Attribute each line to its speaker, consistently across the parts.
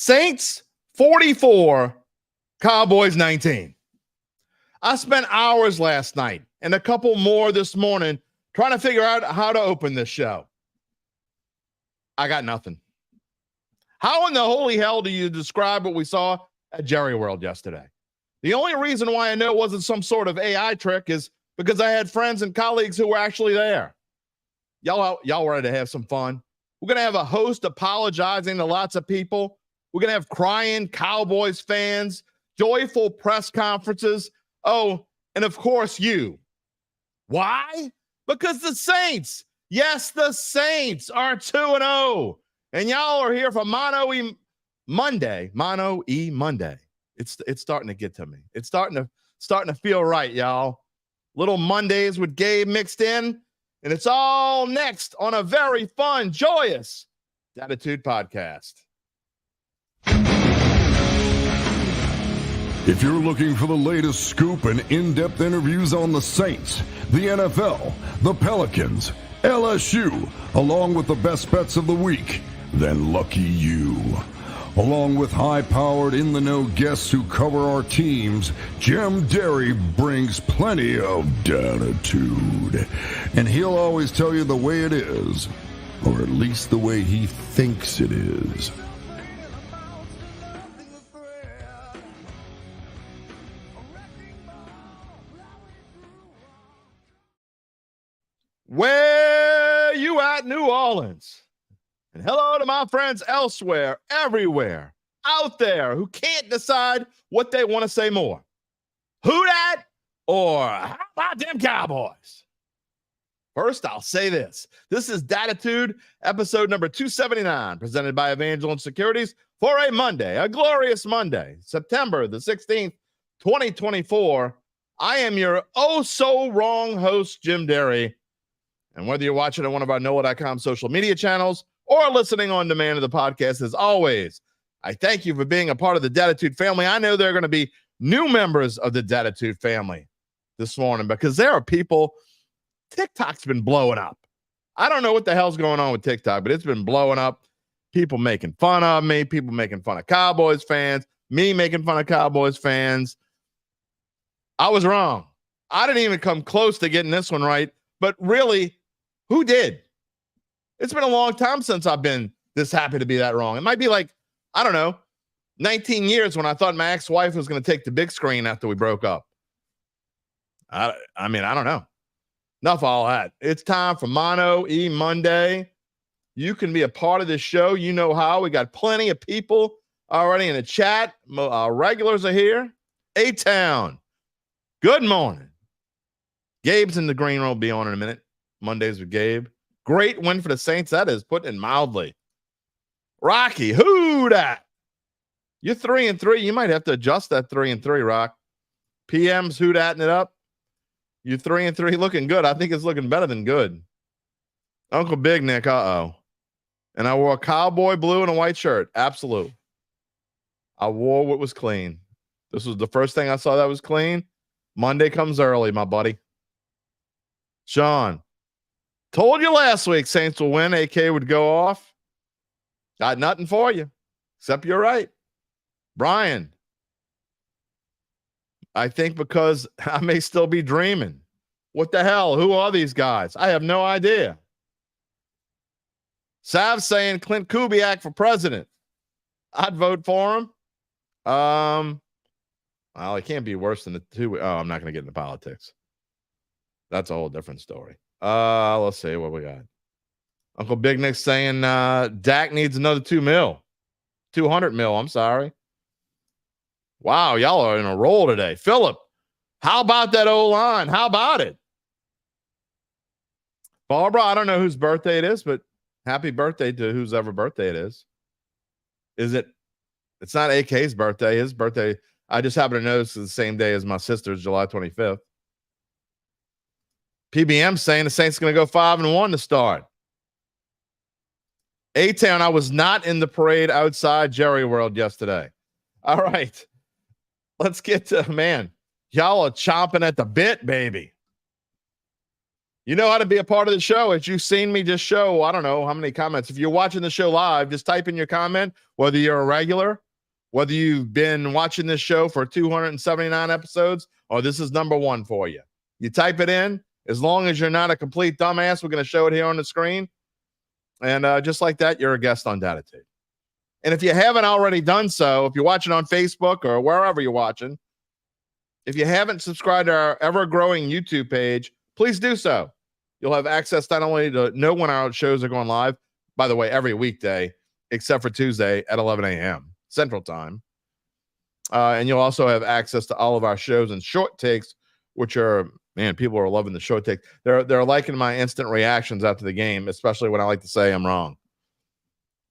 Speaker 1: Saints 44, Cowboys 19. I spent hours last night and a couple more this morning trying to figure out how to open this show. I got nothing. How in the holy hell do you describe what we saw at Jerry World yesterday? The only reason why I know it wasn't some sort of AI trick is because I had friends and colleagues who were actually there. Y'all ready to have some fun? We're going to have a host apologizing to lots of people. We're going to have crying Cowboys fans, joyful press conferences. Oh, and of course you. Why? Because the Saints, yes, the Saints are 2-0. And y'all are here for Mano E Monday. Mano E Monday. It's starting to get to me. It's starting to feel right, y'all. Little Mondays with Gabe mixed in. And it's all next on a very fun, joyous Dattitude podcast.
Speaker 2: If you're looking for the latest scoop and in-depth interviews on the Saints, the NFL, the Pelicans, LSU, along with the best bets of the week, then lucky you. Along with high-powered, in-the-know guests who cover our teams, Jim Derry brings plenty of Dattitude. And he'll always tell you the way it is, or at least the way he thinks it is.
Speaker 1: Where you at, New Orleans? And hello to my friends elsewhere, everywhere, out there who can't decide what they want to say more. Who dat or how about them Cowboys? First, I'll say this. This is Dattitude, episode number 279, presented by Evangeline Securities for a Monday, a glorious Monday, September the 16th, 2024. I am your oh-so-wrong host, Jim Derry. And whether you're watching on one of our NOLA.com social media channels or listening on demand of the podcast, as always, I thank you for being a part of the Dattitude family. I know there are going to be new members of the Dattitude family this morning because there are people, TikTok's been blowing up. I don't know what the hell's going on with TikTok, but it's been blowing up. People making fun of me, people making fun of Cowboys fans, me making fun of Cowboys fans. I was wrong. I didn't even come close to getting this one right, but really, who did? It's been a long time since I've been this happy to be that wrong. It might be like, I don't know, 19 years when I thought my ex-wife was going to take the big screen after we broke up. I mean, I don't know. Enough of all that. It's time for Mano E Monday. You can be a part of this show. You know how. We got plenty of people already in the chat. Regulars are here. A-Town. Good morning. Gabe's in the green room. Be on in a minute. Mondays with Gabe. Great win for the Saints. That is putting it mildly. Rocky, who dat? You're 3-3. You might have to adjust that 3-3, Rock. PM's who datting it up. You're 3-3, looking good. I think it's looking better than good. Uncle Big Nick, uh-oh. And I wore a cowboy blue and a white shirt. Absolute. I wore what was clean. This was the first thing I saw that was clean. Monday comes early, my buddy. Sean. Told you last week Saints will win. AK would go off. Got nothing for you, except you're right. Brian. I think because I may still be dreaming. What the hell? Who are these guys? I have no idea. Sav saying Clint Kubiak for president. I'd vote for him. Well, it can't be worse than the two. Oh, I'm not going to get into politics. That's a whole different story. Let's see what we got. Uncle Big Nick saying Dak needs another $200 million. I'm sorry. Wow, y'all are in a roll today. Philip, how about that O-line? How about it? Barbara, I don't know whose birthday it is, but happy birthday to whose ever birthday it is. Is it? It's not AK's birthday. His birthday, I just happen to notice the same day as my sister's, July 25th. PBM saying the Saints going to go 5-1 to start. A-Town, I was not in the parade outside Jerry World yesterday. All right. Let's get to, man, y'all are chomping at the bit, baby. You know how to be a part of the show. As you've seen me just show, I don't know how many comments. If you're watching the show live, just type in your comment, whether you're a regular, whether you've been watching this show for 279 episodes, or this is number one for you. You type it in. As long as you're not a complete dumbass, we're going to show it here on the screen. And just like that, you're a guest on Dattitude. And if you haven't already done so, if you're watching on Facebook or wherever you're watching, if you haven't subscribed to our ever-growing YouTube page, please do so. You'll have access not only to know when our shows are going live, by the way, every weekday, except for Tuesday at 11 a.m. Central Time. And you'll also have access to all of our shows and short takes, which are, man, people are loving the short takes. They're liking my instant reactions after the game, especially when I like to say I'm wrong.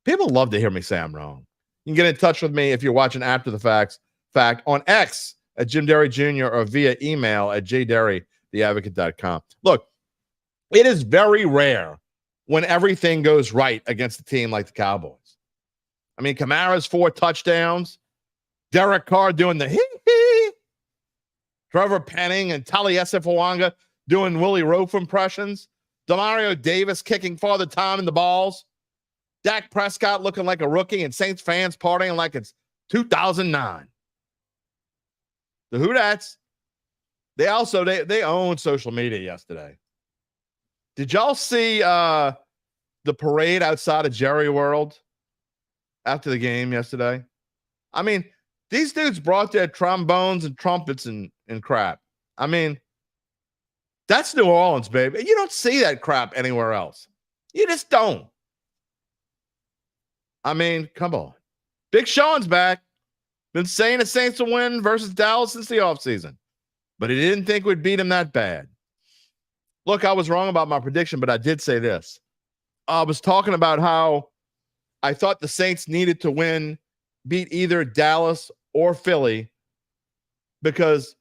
Speaker 1: People love to hear me say I'm wrong. You can get in touch with me if you're watching after the fact on X at Jim Derry Jr. or via email at jderrytheadvocate.com. Look, it is very rare when everything goes right against a team like the Cowboys. I mean, Kamara's 4 touchdowns, Derek Carr doing the hee-hee, Trevor Penning and Taliesin Fawanga doing Willie Roaf impressions, Demario Davis kicking Father Time in the balls, Dak Prescott looking like a rookie, and Saints fans partying like it's 2009. The Hootats, they own social media yesterday. Did y'all see the parade outside of Jerry World after the game yesterday? I mean, these dudes brought their trombones and trumpets and crap. I mean, that's New Orleans, baby. You don't see that crap anywhere else. You just don't. I mean, come on. Big Sean's back. Been saying the Saints will win versus Dallas since the offseason. But he didn't think we'd beat him that bad. Look, I was wrong about my prediction, but I did say this. I was talking about how I thought the Saints needed to beat either Dallas or Philly, because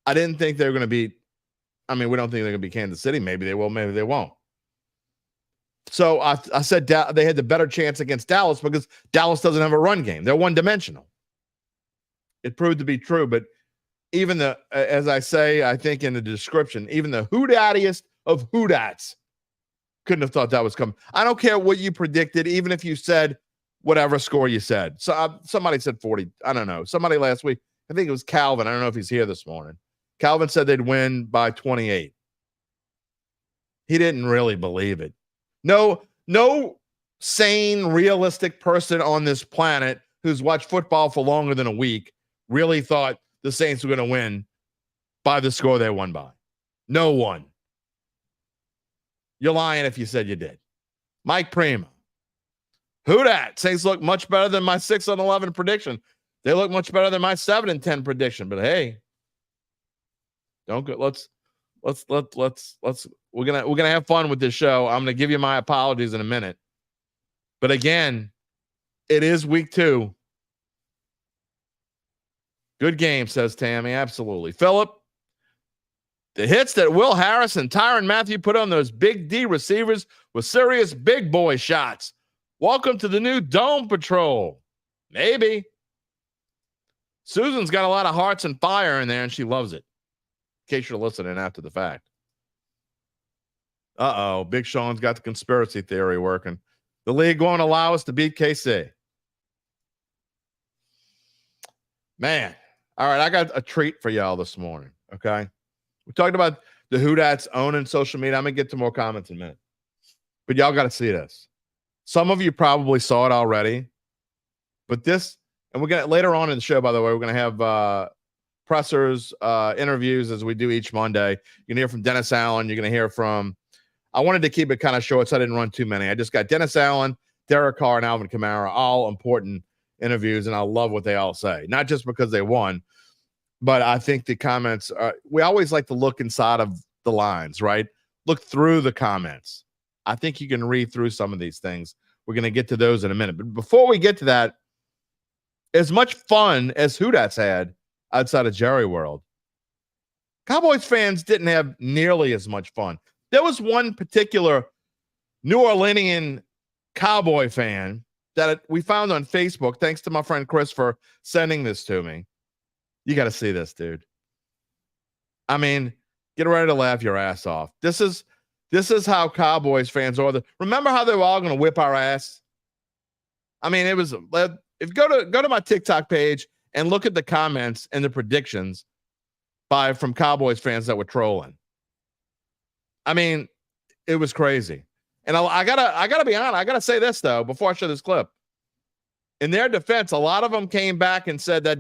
Speaker 1: I didn't think they were going to beat. I mean, we don't think they're going to beat Kansas City. Maybe they will, maybe they won't. So I said they had the better chance against Dallas because Dallas doesn't have a run game. They're one-dimensional. It proved to be true, but even as I say, I think in the description, even the Dattiest of Hoodats couldn't have thought that was coming. I don't care what you predicted, even if you said whatever score you said. So somebody said 40. I don't know. Somebody last week, I think it was Calvin. I don't know if he's here this morning. Calvin said they'd win by 28. He didn't really believe it. No sane, realistic person on this planet who's watched football for longer than a week really thought the Saints were going to win by the score they won by. No one. You're lying if you said you did. Mike Prima. Who dat? Saints look much better than my 6-11 prediction. They look much better than my 7-10 prediction. But hey, don't go. Let's. We're gonna have fun with this show. I'm gonna give you my apologies in a minute. But again, it is week 2. Good game, says Tammy. Absolutely. Philip, the hits that Will Harris and Tyrann Mathieu put on those big D receivers were serious big boy shots. Welcome to the new Dome Patrol. Maybe. Susan's got a lot of hearts and fire in there, and she loves it. In case you're listening after the fact. Uh-oh. Big Sean's got the conspiracy theory working. The league won't allow us to beat KC. Man. All right, I got a treat for y'all this morning, okay? We talked about the Hoodats owning social media. I'm going to get to more comments in a minute. But y'all got to see this. Some of you probably saw it already. But this, and we're going to, later on in the show, by the way, we're going to have pressers, interviews as we do each Monday. You're going to hear from Dennis Allen. You're going to hear from, I wanted to keep it kind of short, so I didn't run too many. I just got Dennis Allen, Derek Carr, and Alvin Kamara, all important interviews, and I love what they all say. Not just because they won, but I think the comments, we always like to look inside of the lines, right? Look through the comments. I think you can read through some of these things. We're going to get to those in a minute. But before we get to that, as much fun as Hoodats had outside of Jerry World, Cowboys fans didn't have nearly as much fun. There was one particular New Orleanian Cowboy fan that we found on Facebook. Thanks to my friend Chris for sending this to me. You got to see this, dude. I mean, get ready to laugh your ass off. This is This is how Cowboys fans are. Remember how they were all going to whip our ass? I mean, it was. If go to my TikTok page and look at the comments and the predictions from Cowboys fans that were trolling. I mean, it was crazy. And I gotta be honest. I gotta say this though before I show this clip. In their defense, a lot of them came back and said that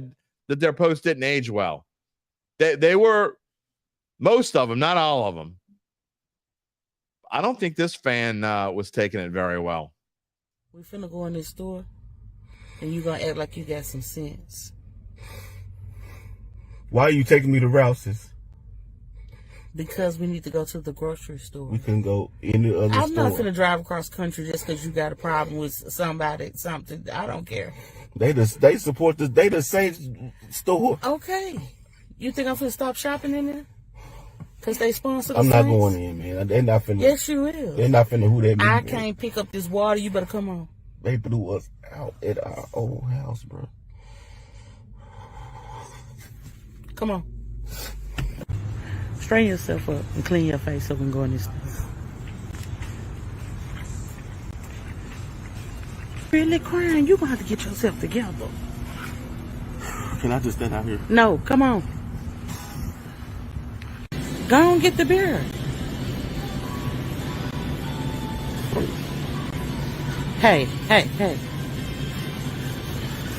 Speaker 1: their post didn't age well. They were, most of them, not all of them. I don't think this fan was taking it very well.
Speaker 3: We finna go in this store, and you gonna act like you got some sense.
Speaker 4: Why are you taking me to Rouse's?
Speaker 3: Because we need to go to the grocery store.
Speaker 4: We can go any other store.
Speaker 3: I'm not finna drive across country just because you got a problem with somebody, something. I don't care.
Speaker 4: They support the Saints store.
Speaker 3: Okay. You think I'm finna stop shopping in there? Because they sponsor the
Speaker 4: I'm not
Speaker 3: Saints?
Speaker 4: going in, man. They're not finna.
Speaker 3: Yes, you will.
Speaker 4: They're not finna who that means.
Speaker 3: I can't pick up this water. You better come on.
Speaker 4: They blew us out at our old house, bro.
Speaker 3: Come on. Straighten yourself up and clean your face so we can go in this store. Really crying? You're going to have to get yourself together.
Speaker 4: Can I just stand out here?
Speaker 3: No, come on. Go on, get the beer. Hey.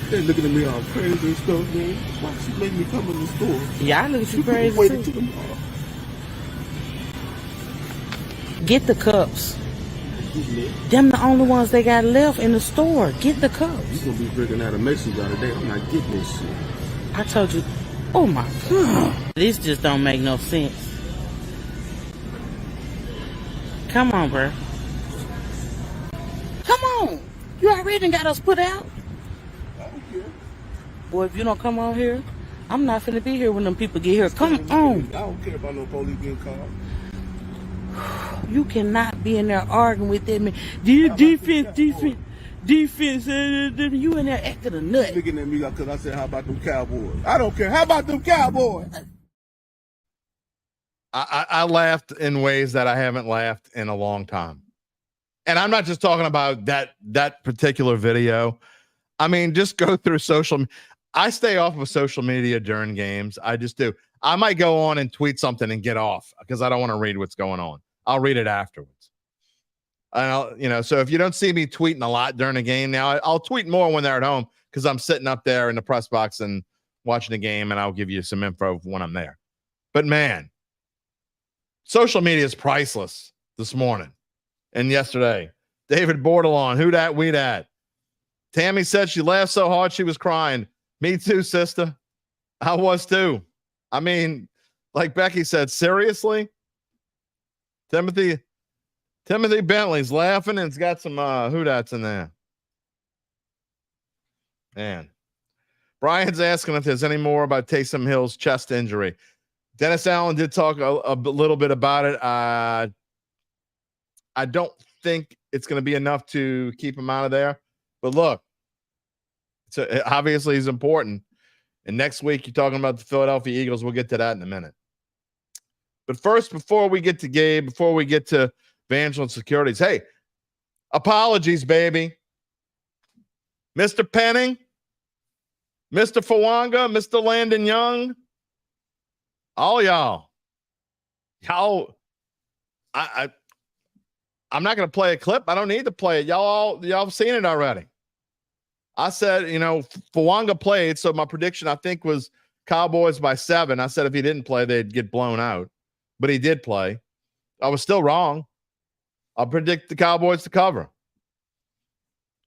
Speaker 4: They're looking at me all crazy and stuff, man. Why she make me come in the store?
Speaker 3: Yeah, I look at you crazy
Speaker 4: Waiting
Speaker 3: too.
Speaker 4: till tomorrow.
Speaker 3: Get the cups. Them the only ones they got left in the store. Get the cups.
Speaker 4: You gonna be drinking out of Mason jar today. I'm not getting this shit.
Speaker 3: I told you. Oh my God. This just don't make no sense. Come on, bro. Come on. You already got us put out.
Speaker 4: I don't care.
Speaker 3: Boy, if you don't come on here, I'm not finna be here when them people get here. Come on.
Speaker 4: I don't care about no police being called.
Speaker 3: You cannot be in there arguing with them. Defense. You in there acting a nut.
Speaker 4: Looking at me because I said, how about them Cowboys? I don't care. How about them Cowboys?
Speaker 1: I laughed in ways that I haven't laughed in a long time. And I'm not just talking about that particular video. I mean, just go through I stay off of social media during games. I just do. I might go on and tweet something and get off because I don't want to read what's going on. I'll read it afterwards. So if you don't see me tweeting a lot during a game now, I'll tweet more when they're at home because I'm sitting up there in the press box and watching the game, and I'll give you some info when I'm there. But man, social media is priceless this morning and yesterday. David Bordelon, who dat, we dat. Tammy said she laughed so hard she was crying. Me too, sister. I was too. I mean, like Becky said, seriously? Timothy Bentley's laughing and it's got some who dats in there. Man. Brian's asking if there's any more about Taysom Hill's chest injury. Dennis Allen did talk a little bit about it. I don't think it's going to be enough to keep him out of there. But look, obviously he's important. And next week, you're talking about the Philadelphia Eagles. We'll get to that in a minute. But first, before we get to Gabe, before we get to Evangeline Securities, hey, apologies, baby. Mr. Penning, Mr. Fawanga, Mr. Landon Young, all y'all, I'm not going to play a clip. I don't need to play it. Y'all have seen it already. I said, Fawanga played, so my prediction, I think, was Cowboys by 7. I said if he didn't play, they'd get blown out. But he did play. I was still wrong. I'll predict the Cowboys to cover.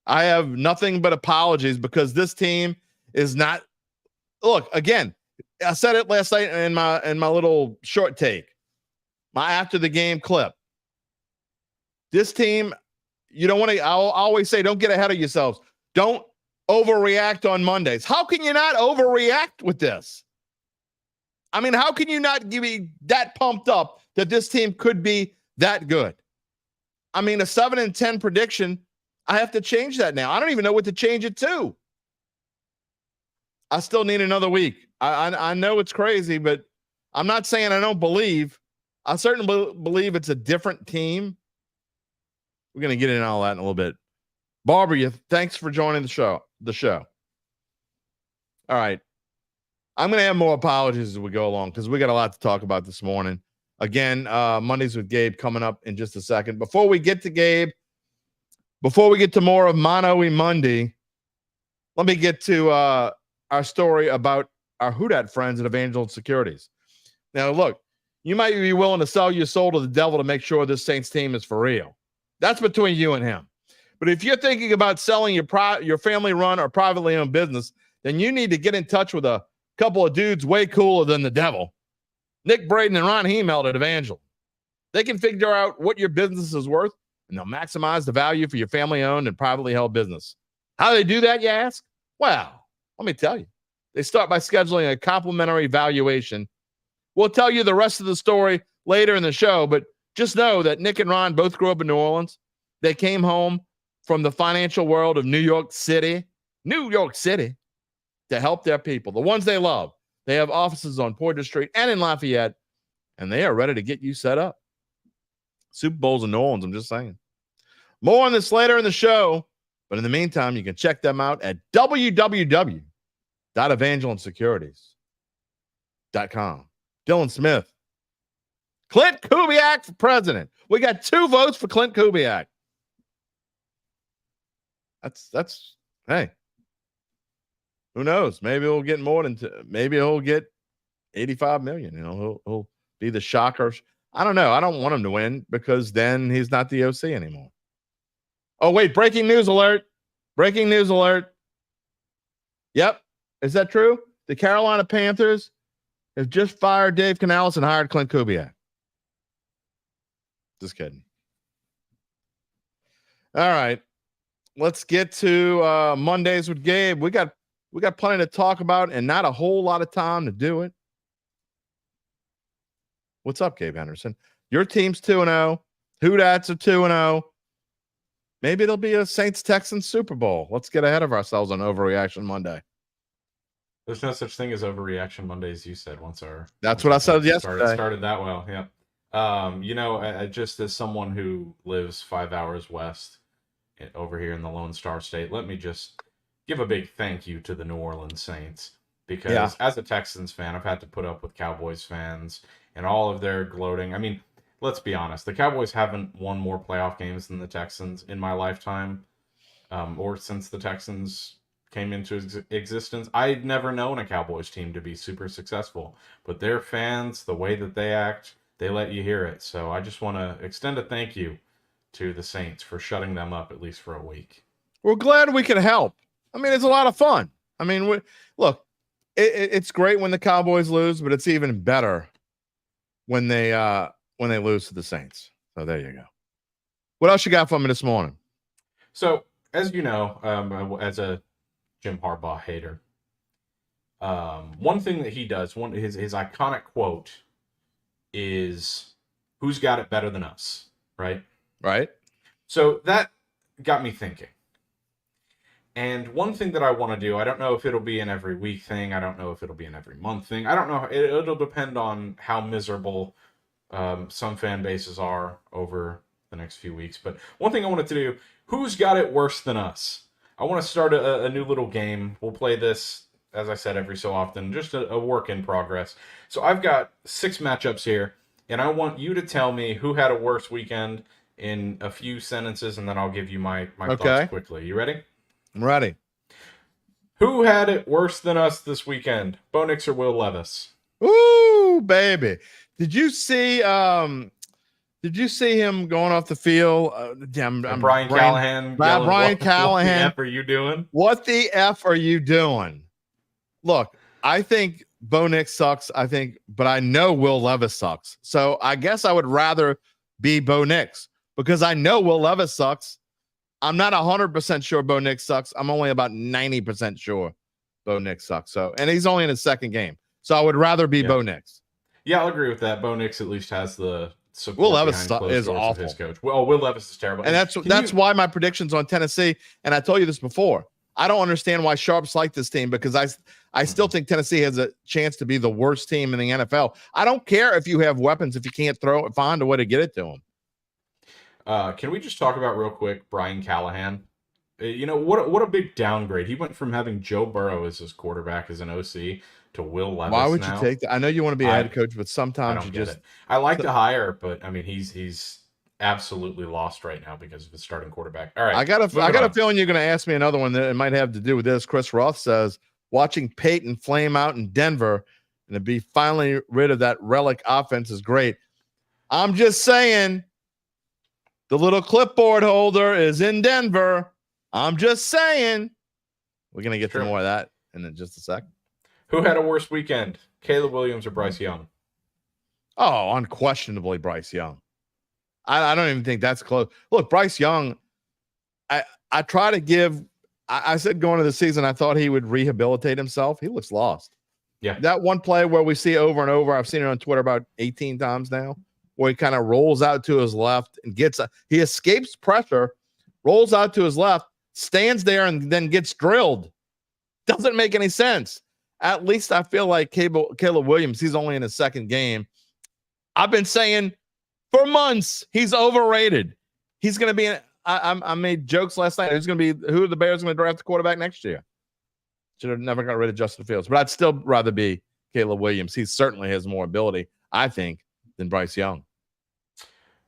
Speaker 1: I have nothing but apologies because this team is not – look, again, I said it last night in my little short take, my after-the-game clip. This team, you don't want to – I'll always say don't get ahead of yourselves. Don't overreact on Mondays. How can you not overreact with this? I mean, how can you not be that pumped up that this team could be that good? I mean, a 7-10 prediction, I have to change that now. I don't even know what to change it to. I still need another week. I know it's crazy, but I'm not saying I don't believe. I certainly believe it's a different team. We're going to get into all that in a little bit. Barbara, thanks for joining the show. All right. I'm going to have more apologies as we go along because we got a lot to talk about this morning. Again, Mondays with Gabe coming up in just a second. Before we get to Gabe, before we get to more of Mano E Monday, let me get to our story about our Who Dat friends at Evangel Securities. Now, look, you might be willing to sell your soul to the devil to make sure this Saints team is for real. That's between you and him. But if you're thinking about selling your family-run or privately owned business, then you need to get in touch with a couple of dudes way cooler than the devil. Nick Braden and Ron Hemelt at Evangel. They can figure out what your business is worth, and they'll maximize the value for your family-owned and privately held business. How do they do that, you ask? Well, let me tell you. They start by scheduling a complimentary valuation. We'll tell you the rest of the story later in the show, but just know that Nick and Ron both grew up in New Orleans. They came home from the financial world of New York City, to help their people, the ones they love. They have offices on Poydras Street and in Lafayette, and they are ready to get you set up. Super Bowl's in New Orleans, I'm just saying. More on this later in the show, but in the meantime, you can check them out at www.evangelinsecurities.com. Dylan Smith. Clint Kubiak for president. We got 2 votes for Clint Kubiak. That's hey. Who knows? Maybe he'll get more than maybe he'll get 85 million. You know, he'll be the shocker. I don't know. I don't want him to win because then he's not the OC anymore. Oh, wait, breaking news alert. Breaking news alert. Yep. Is that true? The Carolina Panthers have just fired Dave Canales and hired Clint Kubiak. Just kidding. All right. Let's get to Mondays with Gabe. We got plenty to talk about and not a whole lot of time to do it. What's up, Gabe Henderson? Your team's 2-0. Who Dats are 2-0. Maybe it'll be a Saints-Texans Super Bowl. Let's get ahead of ourselves on Overreaction Monday.
Speaker 5: There's no such thing as Overreaction Mondays, you said once our.
Speaker 1: That's what I said yesterday.
Speaker 5: Started that well, yeah. I just as someone who lives 5 hours west over here in the Lone Star State, let me just give a big thank you to the New Orleans Saints because as a Texans fan, I've had to put up with Cowboys fans and all of their gloating. I mean, let's be honest. The Cowboys haven't won more playoff games than the Texans in my lifetime, or since the Texans came into existence. I'd never known a Cowboys team to be super successful, but their fans, the way that they act, they let you hear it. So I just want to extend a thank you to the Saints for shutting them up at least for a week.
Speaker 1: We're glad we could help. I mean, it's a lot of fun. I mean, look, it's great when the Cowboys lose, but it's even better when they lose to the Saints. So there you go. What else you got for me this morning?
Speaker 5: So, as you know, as a Jim Harbaugh hater, one thing that he does, his iconic quote is, "Who's got it better than us?" Right?
Speaker 1: Right.
Speaker 5: So that got me thinking. And one thing that I want to do, I don't know if it'll be an every week thing. I don't know if it'll be an every month thing. I don't know. It'll depend on how miserable some fan bases are over the next few weeks. But one thing I wanted to do, who's got it worse than us? I want to start a new little game. We'll play this, as I said, every so often, just a work in progress. So I've got 6 matchups here, and I want you to tell me who had a worse weekend in a few sentences, and then I'll give you my thoughts quickly. You ready?
Speaker 1: I'm ready.
Speaker 5: Who had it worse than us this weekend? Bo Nix or Will Levis?
Speaker 1: Ooh, baby. Did you see him going off the field?
Speaker 5: Brian Callahan.
Speaker 1: Brian Callahan.
Speaker 5: What the F are you doing?
Speaker 1: What the F are you doing? Look, I think Bo Nix sucks. But I know Will Levis sucks. So I guess I would rather be Bo Nix because I know Will Levis sucks. I'm not 100% sure Bo Nix sucks. I'm only about 90% sure Bo Nix sucks. So, and he's only in his second game. So I would rather be Bo Nix.
Speaker 5: Yeah, I'll agree with that. Bo Nix at least has the support.
Speaker 1: Will Levis is awful.
Speaker 5: His coach. Well, Will Levis is terrible.
Speaker 1: And that's why my predictions on Tennessee, and I told you this before, I don't understand why Sharps like this team, because I still think Tennessee has a chance to be the worst team in the NFL. I don't care if you have weapons, if you can't throw it, find a way to get it to them.
Speaker 5: Can we just talk about real quick Brian Callahan? What a big downgrade. He went from having Joe Burrow as his quarterback as an OC to Will Levis.
Speaker 1: Why would
Speaker 5: now.
Speaker 1: you take that? I know you want to be a head coach, but sometimes you just.
Speaker 5: I like to hire, but I mean he's absolutely lost right now because of his starting quarterback. All right,
Speaker 1: I got a feeling you're going to ask me another one that it might have to do with this. Chris Roth says watching Peyton flame out in Denver and to be finally rid of that relic offense is great. I'm just saying the little clipboard holder is in Denver. I'm just saying. We're going to get to more of that in just a sec.
Speaker 5: Who had a worse weekend, Caleb Williams or Bryce Young?
Speaker 1: Oh, unquestionably Bryce Young. I don't even think that's close. Look, Bryce Young, I try to give – I said going into the season I thought he would rehabilitate himself. He looks lost.
Speaker 5: Yeah.
Speaker 1: That one play where we see over and over, I've seen it on Twitter about 18 times now, where he kind of rolls out to his left and he escapes pressure, rolls out to his left, stands there and then gets drilled. Doesn't make any sense. At least I feel like Caleb Williams, he's only in his second game. I've been saying – for months, he's overrated. He's going to be I made jokes last night. Who are the Bears going to draft the quarterback next year? Should have never got rid of Justin Fields. But I'd still rather be Caleb Williams. He certainly has more ability, I think, than Bryce Young.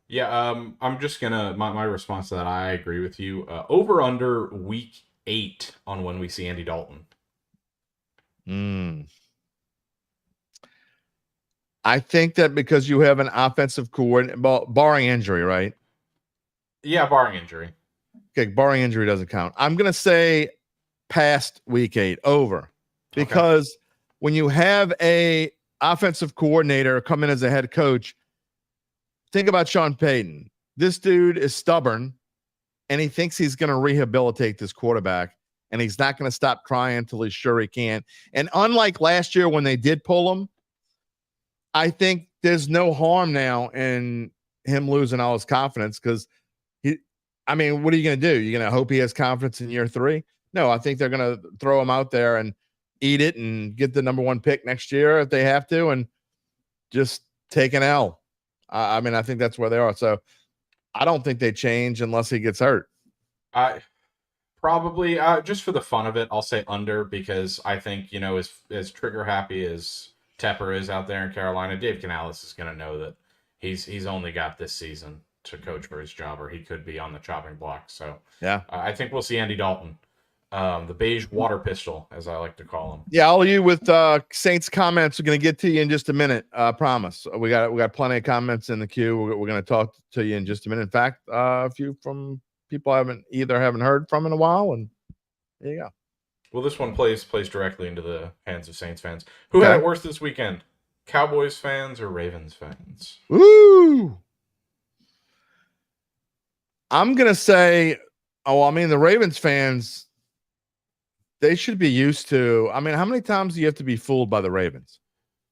Speaker 5: Yeah, I'm just going to – my response to that, I agree with you. Over under week 8 on when we see Andy Dalton.
Speaker 1: I think that because you have an offensive coordinator, barring injury, right?
Speaker 5: Yeah, barring injury.
Speaker 1: Okay, barring injury doesn't count. I'm going to say past week 8, over. Because when you have a offensive coordinator come in as a head coach, think about Sean Payton. This dude is stubborn, and he thinks he's going to rehabilitate this quarterback, and he's not going to stop trying until he's sure he can. And unlike last year when they did pull him, I think there's no harm now in him losing all his confidence because what are you going to do? You're going to hope he has confidence in year 3? No, I think they're going to throw him out there and eat it and get the number 1 pick next year if they have to and just take an L. I think that's where they are. So I don't think they change unless he gets hurt.
Speaker 5: Probably just for the fun of it, I'll say under because I think, as trigger happy as Tepper is out there in Carolina, Dave Canales is going to know that he's only got this season to coach for his job, or he could be on the chopping block. So
Speaker 1: yeah,
Speaker 5: I think we'll see Andy Dalton, the beige water pistol, as I like to call him.
Speaker 1: Yeah, all of you with Saints comments are going to get to you in just a minute. Promise. We got plenty of comments in the queue. We're going to talk to you in just a minute. In fact, a few from people I haven't heard from in a while, and there you go.
Speaker 5: Well, this one plays directly into the hands of Saints fans. Who had it worse this weekend? Cowboys fans or Ravens fans?
Speaker 1: Woo! I'm going to say, the Ravens fans, they should be used to, how many times do you have to be fooled by the Ravens?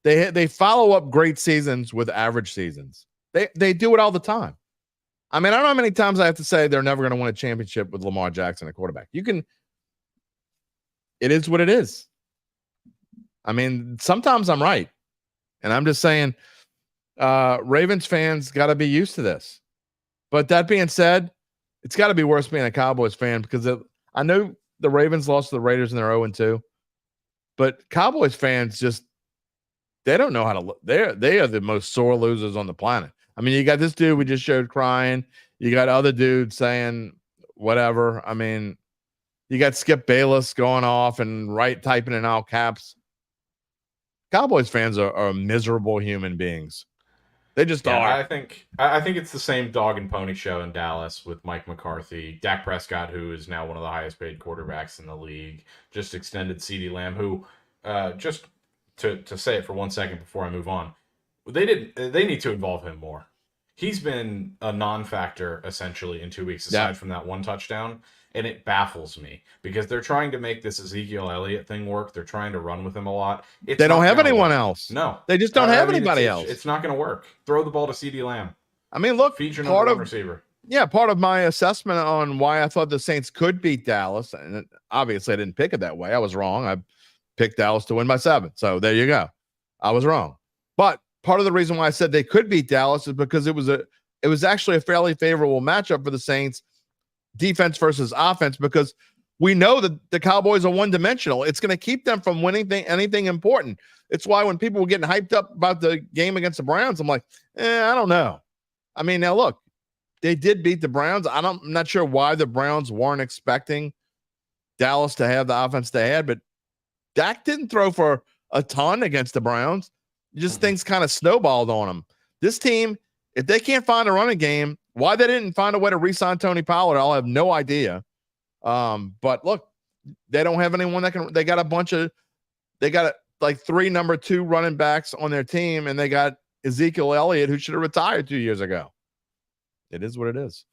Speaker 1: They follow up great seasons with average seasons. They do it all the time. I don't know how many times I have to say they're never going to win a championship with Lamar Jackson at quarterback. It is what it is. Sometimes I'm right. And I'm just saying, Ravens fans got to be used to this. But that being said, it's got to be worse being a Cowboys fan because I know the Ravens lost to the Raiders and they're 0-2. But Cowboys fans they don't know how to – they are the most sore losers on the planet. You got this dude we just showed crying. You got other dudes saying whatever. You got Skip Bayless going off and typing in all caps. Cowboys fans are miserable human beings. They just are.
Speaker 5: I think it's the same dog and pony show in Dallas with Mike McCarthy, Dak Prescott, who is now one of the highest paid quarterbacks in the league, just extended CeeDee Lamb, who just to say it for 1 second before I move on, they need to involve him more. He's been a non-factor essentially in 2 weeks, aside from that one touchdown. And it baffles me because they're trying to make this Ezekiel Elliott thing work. They're trying to run with him a lot.
Speaker 1: They don't have anyone else.
Speaker 5: No.
Speaker 1: They just don't have anybody else.
Speaker 5: It's not going to work. Throw the ball to CeeDee Lamb.
Speaker 1: Look,
Speaker 5: feed your number 1 receiver.
Speaker 1: Yeah, part of my assessment on why I thought the Saints could beat Dallas, and obviously I didn't pick it that way. I was wrong. I picked Dallas to win by 7. So there you go. I was wrong. But part of the reason why I said they could beat Dallas is because it was actually a fairly favorable matchup for the Saints, defense versus offense, because we know that the Cowboys are one-dimensional. It's going to keep them from winning anything important. It's why when people were getting hyped up about the game against the Browns, I'm like, I don't know. I mean, now look, they did beat the Browns. I'm not sure why the Browns weren't expecting Dallas to have the offense they had, but Dak didn't throw for a ton against the Browns. Just things kind of snowballed on them. This team, if they can't find a running game, why they didn't find a way to re-sign Tony Pollard, I'll have no idea. But look, they don't have anyone that can. They got like 3 number 2 running backs on their team, and they got Ezekiel Elliott, who should have retired 2 years ago. It is what it is.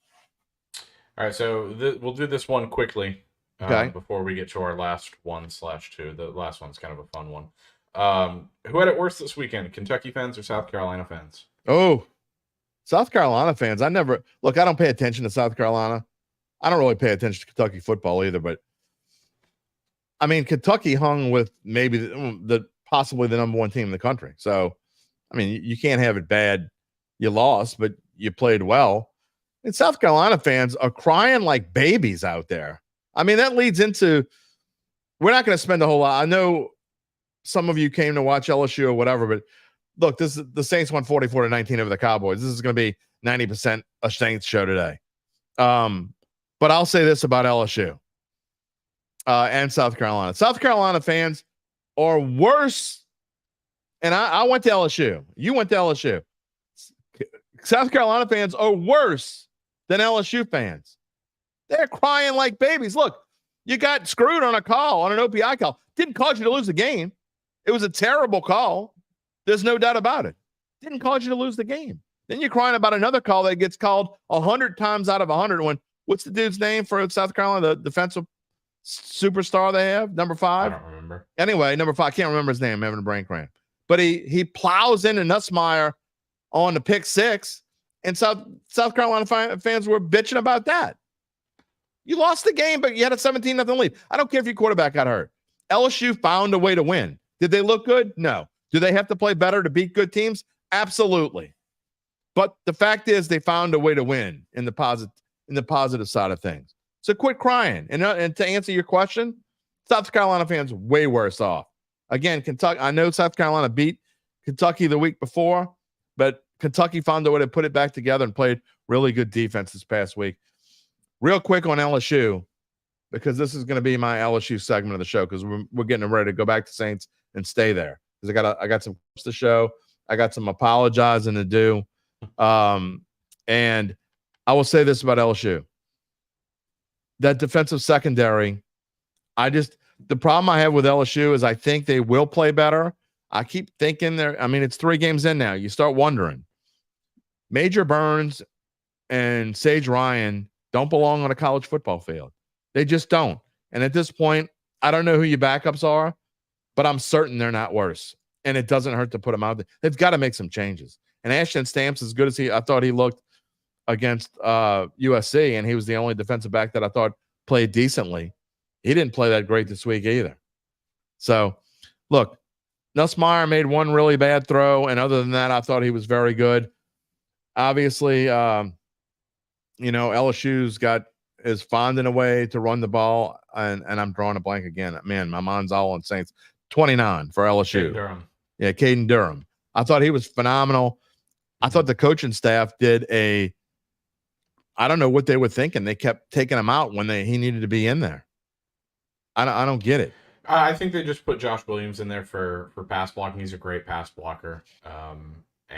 Speaker 5: All right, so we'll do this one quickly before we get to our last 1/2. The last one's kind of a fun one. Who had it worse this weekend, Kentucky fans or South Carolina fans?
Speaker 1: Oh, South Carolina fans. I don't pay attention to South Carolina. I don't really pay attention to Kentucky football either, but I mean, Kentucky hung with maybe possibly the number 1 team in the country. So, I mean, you can't have it bad. You lost, but you played well. And South Carolina fans are crying like babies out there. I mean, that leads into, we're not going to spend a whole lot. I know some of you came to watch LSU or whatever, but look, the Saints won 44-19 over the Cowboys. This is going to be 90% a Saints show today. But I'll say this about LSU and South Carolina. South Carolina fans are worse. And I went to LSU. You went to LSU. South Carolina fans are worse than LSU fans. They're crying like babies. Look, you got screwed on a call, on an OPI call. Didn't cause you to lose the game. It was a terrible call. There's no doubt about it. Didn't cause you to lose the game. Then you're crying about another call that gets called 100 times out of 100 when, what's the dude's name for South Carolina, the defensive superstar they have, number 5?
Speaker 5: I don't remember.
Speaker 1: Anyway, number 5, I can't remember his name. I'm having a brain cramp. But he plows into Nussmeier on the pick 6, and South Carolina fans were bitching about that. You lost the game, but you had a 17-0 lead. I don't care if your quarterback got hurt. LSU found a way to win. Did they look good? No. Do they have to play better to beat good teams? Absolutely. But the fact is, they found a way to win in the positive side of things. So quit crying. And to answer your question, South Carolina fans way worse off. Again, Kentucky. I know South Carolina beat Kentucky the week before, but Kentucky found a way to put it back together and played really good defense this past week. Real quick on LSU, because this is going to be my LSU segment of the show, because we're getting ready to go back to Saints and stay there. Because I got some clips to show. I got some apologizing to do. And I will say this about LSU. That defensive secondary, the problem I have with LSU is I think they will play better. I keep thinking it's 3 games in now. You start wondering. Major Burns and Sage Ryan don't belong on a college football field. They just don't. And at this point, I don't know who your backups are, but I'm certain they're not worse. And it doesn't hurt to put them out there. They've got to make some changes. And Ashton Stamps, as good as I thought he looked against USC, and he was the only defensive back that I thought played decently. He didn't play that great this week either. So, look, Nussmeier made one really bad throw, and other than that, I thought he was very good. Obviously, LSU's is finding a way to run the ball, and I'm drawing a blank again. Man, my mind's all on Saints. 29 for LSU.
Speaker 5: Caden Durham.
Speaker 1: Yeah, Caden Durham. I thought he was phenomenal. I thought the coaching staff did I don't know what they were thinking. They kept taking him out when he needed to be in there. I don't get it.
Speaker 5: I think they just put Josh Williams in there for pass blocking. He's a great pass blocker.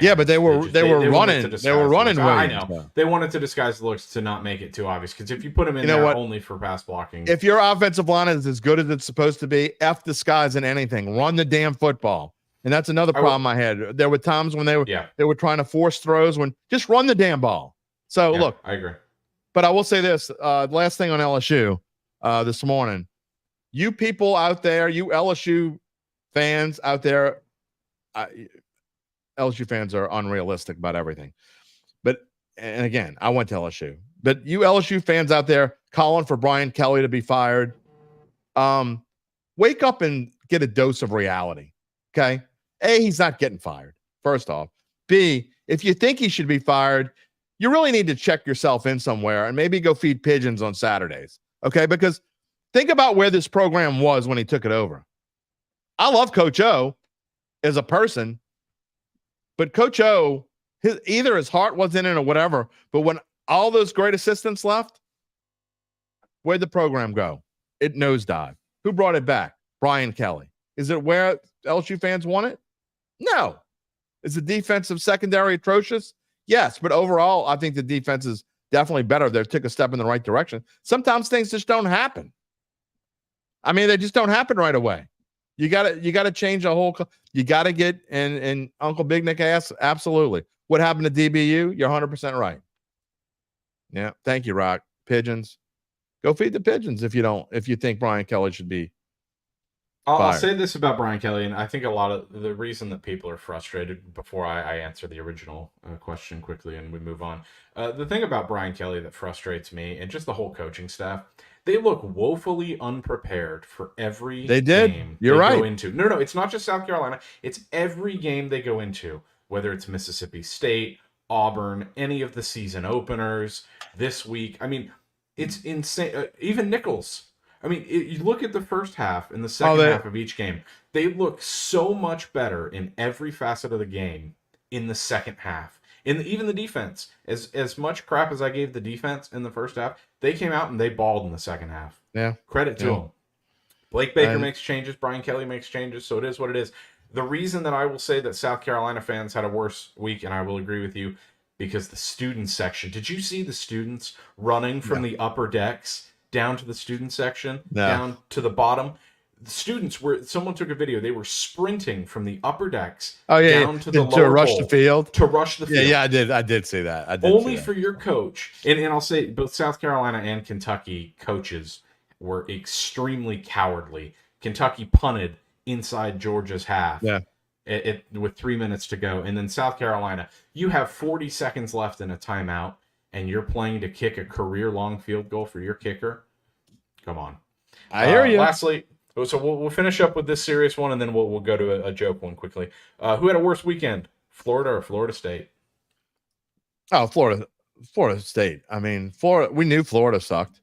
Speaker 1: Yeah, but they were running. They were running.
Speaker 5: I know. They wanted to disguise the looks to not make it too obvious. Because if you put him in there only for pass blocking,
Speaker 1: if your offensive line is as good as it's supposed to be, F disguising anything. Run the damn football. And that's another problem I had. There were times when they were trying to force throws when just run the damn ball. So look,
Speaker 5: I agree.
Speaker 1: But I will say this: last thing on LSU this morning. You people out there, you LSU fans out there. LSU fans are unrealistic about everything. But and again, I went to LSU, but you LSU fans out there calling for Brian Kelly to be fired, wake up and get a dose of reality. Okay. A, he's not getting fired. First off. B, if you think he should be fired, you really need to check yourself in somewhere and maybe go feed pigeons on Saturdays. Okay. Because think about where this program was when he took it over. I love Coach O as a person, but Coach O, either his heart wasn't in it or whatever, but when all those great assistants left, where'd the program go? It nosedived. Who brought it back? Brian Kelly. Is it where LSU fans want it? No. Is the defensive secondary atrocious? Yes, but overall, I think the defense is definitely better. They took a step in the right direction. Sometimes things just don't happen. I mean, they just don't happen right away. You gotta change the whole. You gotta get and Uncle Big Nick asks absolutely. What happened to DBU? You're 100% right. Yeah, thank you, Rock. Pigeons, go feed the pigeons if you think Brian Kelly should be.
Speaker 5: I'll say this about Brian Kelly, and I think a lot of the reason that people are frustrated, before I answer the original question quickly and we move on, the thing about Brian Kelly that frustrates me and just the whole coaching staff, they look woefully unprepared for every game
Speaker 1: You're right.
Speaker 5: go into. No, it's not just South Carolina. It's every game they go into, whether it's Mississippi State, Auburn, any of the season openers this week. I mean, it's insane. Even Nichols. I mean, you look at the first half and the second half of each game. They look so much better in every facet of the game in the second half. Even the defense, as much crap as I gave the defense in the first half, they came out and they balled in the second half.
Speaker 1: Yeah.
Speaker 5: Credit to them. Blake Baker makes changes. Brian Kelly makes changes. So it is what it is. The reason that I will say that South Carolina fans had a worse week, and I will agree with you, because the student section. Did you see the students running from the upper decks down to the student section, down to the bottom? The students someone took a video. They were sprinting from the upper decks down to the lower
Speaker 1: to rush the field.
Speaker 5: To rush the field.
Speaker 1: Yeah, I did see that.
Speaker 5: Only for your coach. And I'll say both South Carolina and Kentucky coaches were extremely cowardly. Kentucky punted inside Georgia's half.
Speaker 1: Yeah.
Speaker 5: With 3 minutes to go. And then South Carolina, you have 40 seconds left in a timeout, and you're playing to kick a career-long field goal for your kicker. Come on.
Speaker 1: I hear you.
Speaker 5: Lastly, so we'll finish up with this serious one, and then we'll go to a joke one quickly. Who had a worse weekend, Florida or Florida State?
Speaker 1: Oh, Florida State. I mean, Florida. We knew Florida sucked.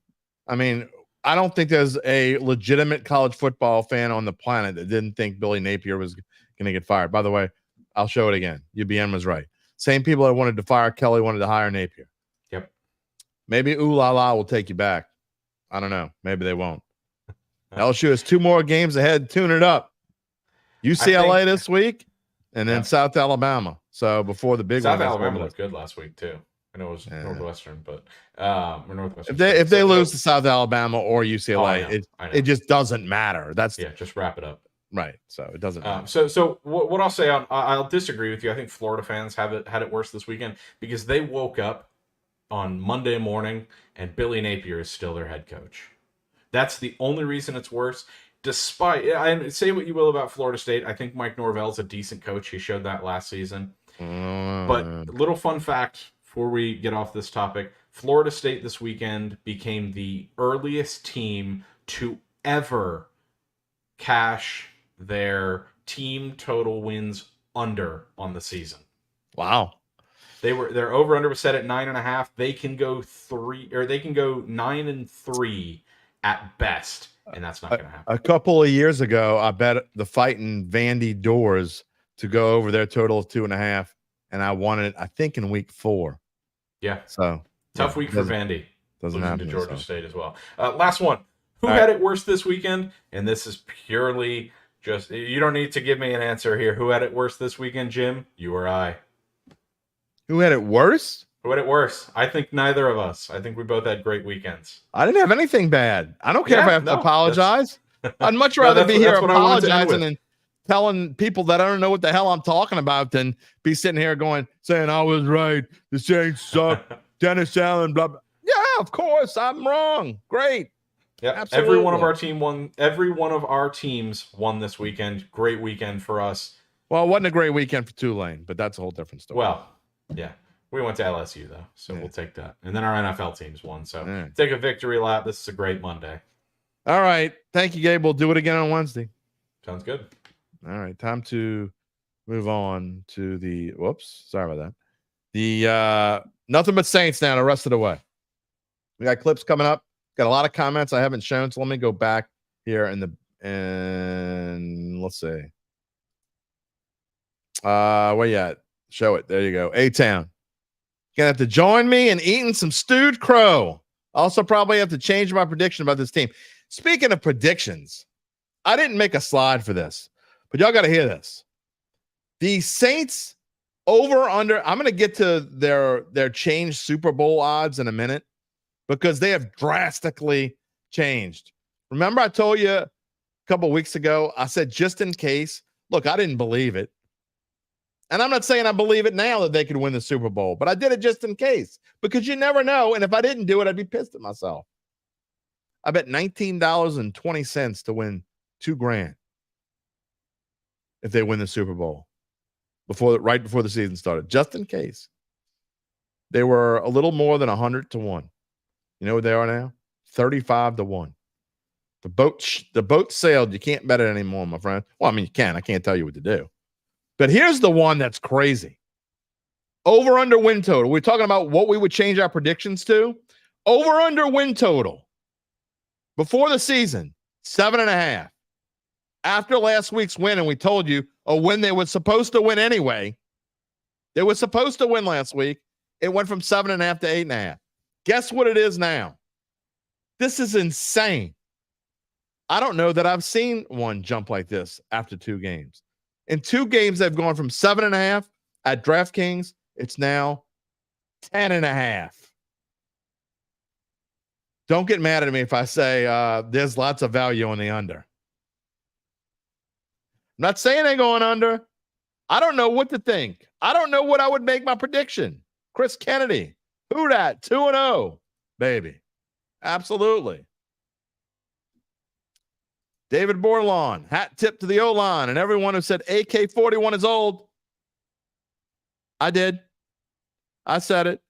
Speaker 1: I mean, I don't think there's a legitimate college football fan on the planet that didn't think Billy Napier was going to get fired. By the way, I'll show it again. UBN was right. Same people that wanted to fire Kelly wanted to hire Napier.
Speaker 5: Yep.
Speaker 1: Maybe Ooh La La will take you back. I don't know. Maybe they won't. LSU has 2 more games ahead. Tune it up. UCLA this week, and then South Alabama. So before the big
Speaker 5: South Alabama looked good last week too. I know it was Northwestern, but or Northwestern.
Speaker 1: If they lose to South Alabama or UCLA, it just doesn't matter. That's
Speaker 5: just wrap it up.
Speaker 1: Right. So it doesn't matter.
Speaker 5: So what I'll say, I'll disagree with you. I think Florida fans had it worse this weekend because they woke up on Monday morning and Billy Napier is still their head coach. That's the only reason it's worse. Despite, I say what you will about Florida State, I think Mike Norvell's a decent coach. He showed that last season. But little fun fact before we get off this topic, Florida State this weekend became the earliest team to ever cash their team total wins under on the season.
Speaker 1: Wow.
Speaker 5: Their over under was set at 9.5. They can go 9-3 at best, and that's not going to happen.
Speaker 1: A couple of years ago, I bet the fighting Vandy Doors to go over their total of 2.5, and I won it, I think, in week 4.
Speaker 5: Yeah.
Speaker 1: So
Speaker 5: tough week for Vandy.
Speaker 1: Doesn't happen
Speaker 5: to Georgia State as well. Last one. Who had it worse this weekend? And this is purely just, you don't need to give me an answer here. Who had it worse this weekend, Jim? You or I? Who had it worse? Who had it worse? I think neither of us. I think we both had great weekends.
Speaker 1: I didn't have anything bad. I don't care if I have to apologize. I'd much rather be here apologizing and telling people that I don't know what the hell I'm talking about than be sitting here saying I was right. The Saints suck. Dennis Allen, blah, blah. Yeah, of course. I'm wrong. Great.
Speaker 5: Yeah,
Speaker 1: absolutely.
Speaker 5: Every one of our team won. Every one of our teams won this weekend. Great weekend for us.
Speaker 1: Well, it wasn't a great weekend for Tulane, but that's a whole different story.
Speaker 5: Well, yeah. We went to LSU, though, so we'll take that. And then our NFL teams won. So
Speaker 1: right.
Speaker 5: take a victory lap. This is a great Monday.
Speaker 1: All right. Thank you, Gabe. We'll do it again on Wednesday.
Speaker 5: Sounds good.
Speaker 1: All right. Time to move on to the – whoops. Sorry about that. The nothing but Saints now the rest of the way. We got clips coming up. Got a lot of comments I haven't shown, so let me go back here and let's see. Where you at? Show it. There you go. A-Town. Gonna have to join me in eating some stewed crow. Also, probably have to change my prediction about this team. Speaking of predictions, I didn't make a slide for this, but y'all got to hear this. The Saints over under. I'm gonna get to their changed Super Bowl odds in a minute because they have drastically changed. Remember, I told you a couple of weeks ago. I said just in case. Look, I didn't believe it. And I'm not saying I believe it now that they could win the Super Bowl, but I did it just in case because you never know. And if I didn't do it, I'd be pissed at myself. I bet $19.20 to win $2,000 if they win the Super Bowl right before the season started, just in case. They were a little more than 100-1. You know what they are now? 35-1. The boat sailed. You can't bet it anymore, my friend. Well, I mean, you can. I can't tell you what to do. But here's the one that's crazy. Over under win total. We're talking about what we would change our predictions to. Over under win total. Before the season, 7.5. After last week's win, and we told you a win they were supposed to win anyway. They were supposed to win last week. It went from 7.5 to 8.5. Guess what it is now? This is insane. I don't know that I've seen one jump like this after 2 games. In 2 games, they've gone from 7.5 at DraftKings. It's now 10.5. Don't get mad at me if I say there's lots of value on the under. I'm not saying they're going under. I don't know what to think. I don't know what I would make my prediction. Chris Kennedy, who dat? 2-0, baby. Absolutely. David Bordelon, hat tip to the O-line and everyone who said AK-41 is old. I did. I said it.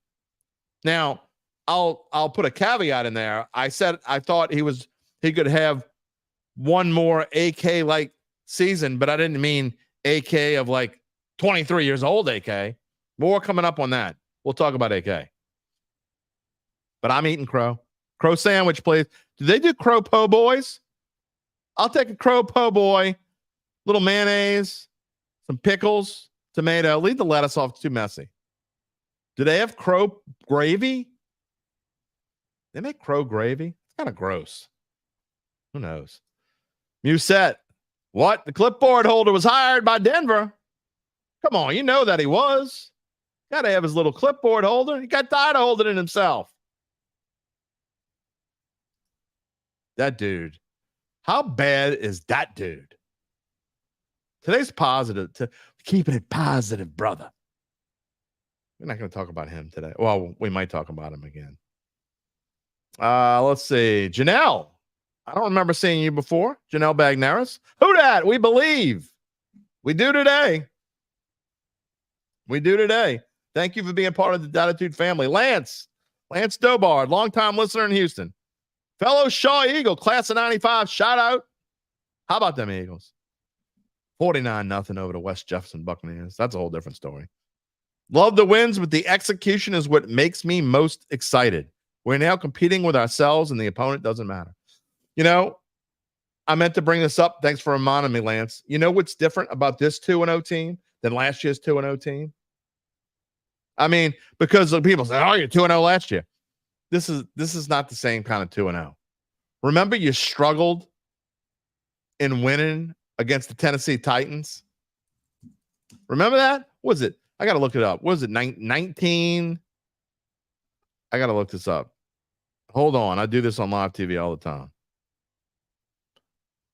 Speaker 1: Now, I'll put a caveat in there. I said I thought he could have one more AK-like season, but I didn't mean AK of like 23 years old AK. More coming up on that. We'll talk about AK. But I'm eating crow. Crow sandwich, please. Do they do crow po' boys? I'll take a crow po' boy, little mayonnaise, some pickles, tomato. Leave the lettuce off. It's too messy. Do they have crow gravy? They make crow gravy? It's kind of gross. Who knows? Musette. What? The clipboard holder was hired by Denver. Come on, you know that he was. Got to have his little clipboard holder. He got tired of holding it himself. That dude. How bad is that dude? Today's positive. Keeping it positive, brother. We're not going to talk about him today. Well, we might talk about him again. Let's see. Janelle. I don't remember seeing you before. Janelle Bagnaris. Who dat? We believe. We do today. We do today. Thank you for being part of the Dattitude family. Lance Dobard, longtime listener in Houston. Fellow Shaw Eagle, class of 95, shout out. How about them Eagles? 49-0 over the West Jefferson Buccaneers. That's a whole different story. Love the wins, but the execution is what makes me most excited. We're now competing with ourselves, and the opponent doesn't matter. You know, I meant to bring this up. Thanks for reminding me, Lance. You know what's different about this 2-0 team than last year's 2-0 team? I mean, because people say, oh, you're 2-0 last year. This is not the same kind of 2-0. Remember you struggled in winning against the Tennessee Titans? Remember that? What was it? I got to look it up. What was it? 19? I got to look this up. Hold on. I do this on live TV all the time.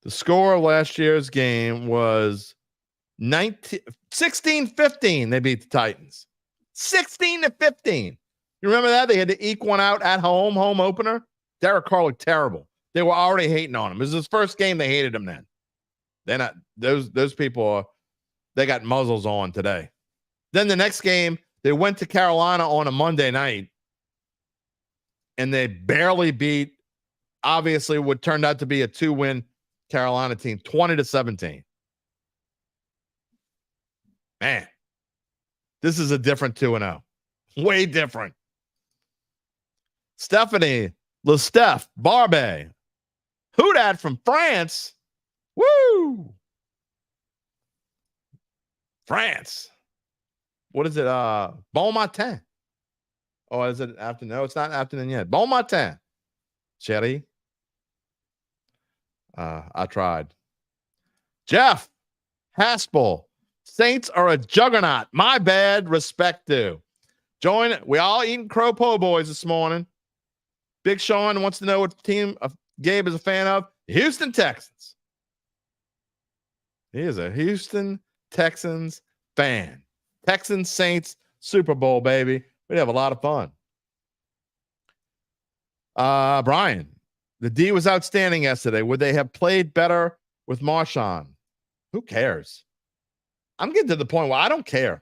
Speaker 1: The score of last year's game was 16-15. They beat the Titans. 16-15. You remember that? They had to eke one out at home opener. Derek Carr looked terrible. They were already hating on him. It was his first game. They hated him then. They're not those people. They got muzzles on today. Then the next game, They went to Carolina on a Monday night, and they barely beat, obviously, what turned out to be a 2-win Carolina team, 20-17. Man, this is a different 2-0. Way different. Stephanie LeSteph Barbe. Who dat from France? Woo! France. What is it? Bon matin. Oh, is it afternoon? No, it's not afternoon yet. Bon matin. Chérie. I tried. Jeff Haspel. Saints are a juggernaut. My bad. Respect due. Join. We all eating Crow Po' Boys this morning. Big Sean wants to know what team Gabe is a fan of. Houston Texans. He is a Houston Texans fan. Texans Saints Super Bowl, baby. We'd have a lot of fun. Brian, the D was outstanding yesterday. Would they have played better with Marshawn? Who cares? I'm getting to the point where I don't care.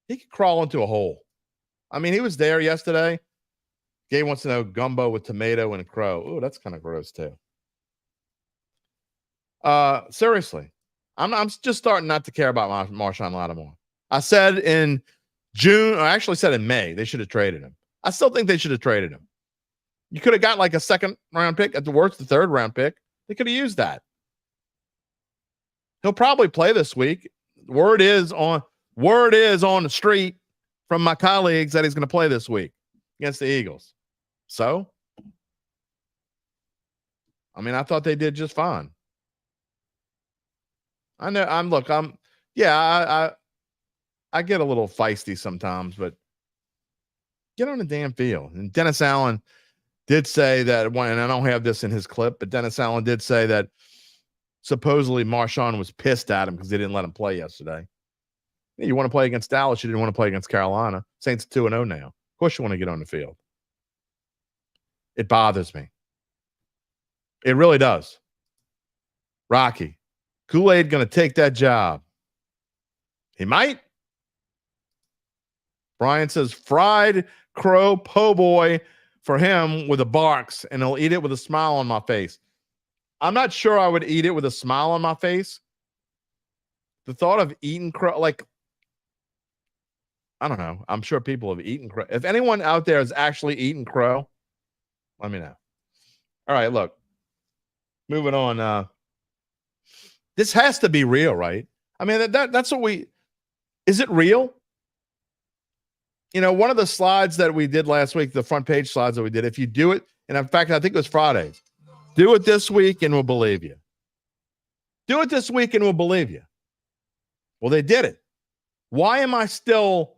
Speaker 1: He could crawl into a hole. I mean, he was there yesterday. Gabe wants to know gumbo with tomato and crow. Ooh, that's kind of gross too. Seriously, I'm just starting not to care about Marshawn Lattimore. I said in June, or I actually said in May, they should have traded him. I still think they should have traded him. You could have got like a second round pick, at the worst, the third round pick. They could have used that. He'll probably play this week. Word is on the street from my colleagues that he's going to play this week against the Eagles. So, I mean, I thought they did just fine. I know I get a little feisty sometimes, but get on the damn field. And Dennis Allen did say that, and I don't have this in his clip, but Dennis Allen did say that supposedly Marshawn was pissed at him because they didn't let him play yesterday. Yeah, you want to play against Dallas, you didn't want to play against Carolina. Saints 2-0 now. Of course you want to get on the field. It bothers me. It really does. Rocky. Kool-Aid going to take that job. He might. Brian says fried crow po' boy for him with the barks, and he'll eat it with a smile on my face. I'm not sure I would eat it with a smile on my face. The thought of eating crow, like, I don't know. I'm sure people have eaten crow. If anyone out there has actually eaten crow, let me know. All right, look. Moving on. This has to be real, right? I mean, that's what is it real? You know, one of the slides that we did last week, the front page slides that we did, if you do it, and in fact, I think it was Friday, do it this week and we'll believe you. Do it this week and we'll believe you. Well, they did it. Why am I still,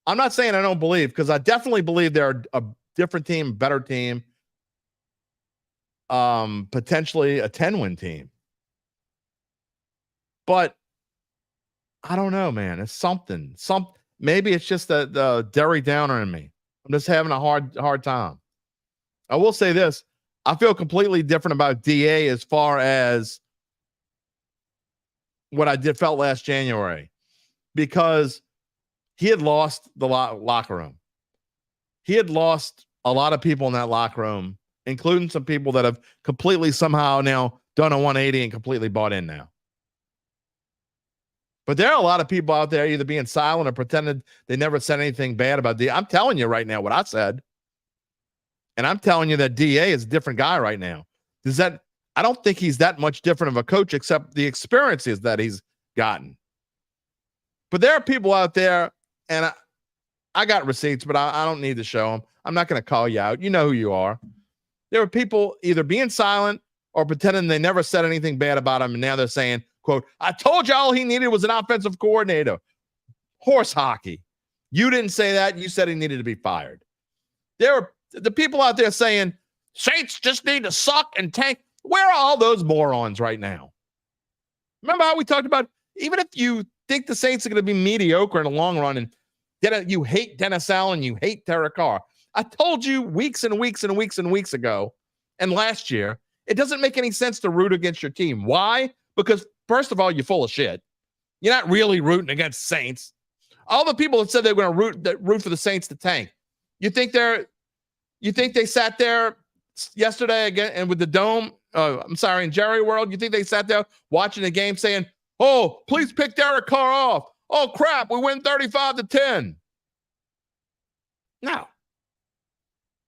Speaker 1: I'm not saying I don't believe, because I definitely believe they're a different team, better team, potentially a 10-win team. But I don't know, man. It's something. Maybe it's just the Derry Downer in me. I'm just having a hard time. I will say this. I feel completely different about DA as far as what I felt last January, because he had lost the locker room. He had lost a lot of people in that locker room, including some people that have completely somehow now done a 180 and completely bought in now. But there are a lot of people out there either being silent or pretending they never said anything bad about DA. I'm telling you right now what I said. And I'm telling you that DA is a different guy right now. I don't think he's that much different of a coach, except the experiences that he's gotten. But there are people out there, and I got receipts, but I don't need to show them. I'm not going to call you out. You know who you are. There are people either being silent or pretending they never said anything bad about him, and now they're saying, quote, I told you all he needed was an offensive coordinator. Horse hockey. You didn't say that. You said he needed to be fired. There are the people out there saying, Saints just need to suck and tank. Where are all those morons right now? Remember how we talked about, even if you think the Saints are going to be mediocre in the long run, and you hate Dennis Allen, you hate Derek Carr. I told you weeks and weeks and weeks and weeks ago, and last year, it doesn't make any sense to root against your team. Why? Because, first of all, you're full of shit. You're not really rooting against Saints. All the people that said they were going to root for the Saints to tank. You think they sat there yesterday again and with the dome? In Jerry World. You think they sat there watching the game saying, "Oh, please pick Derek Carr off. Oh crap, we win 35-10." No.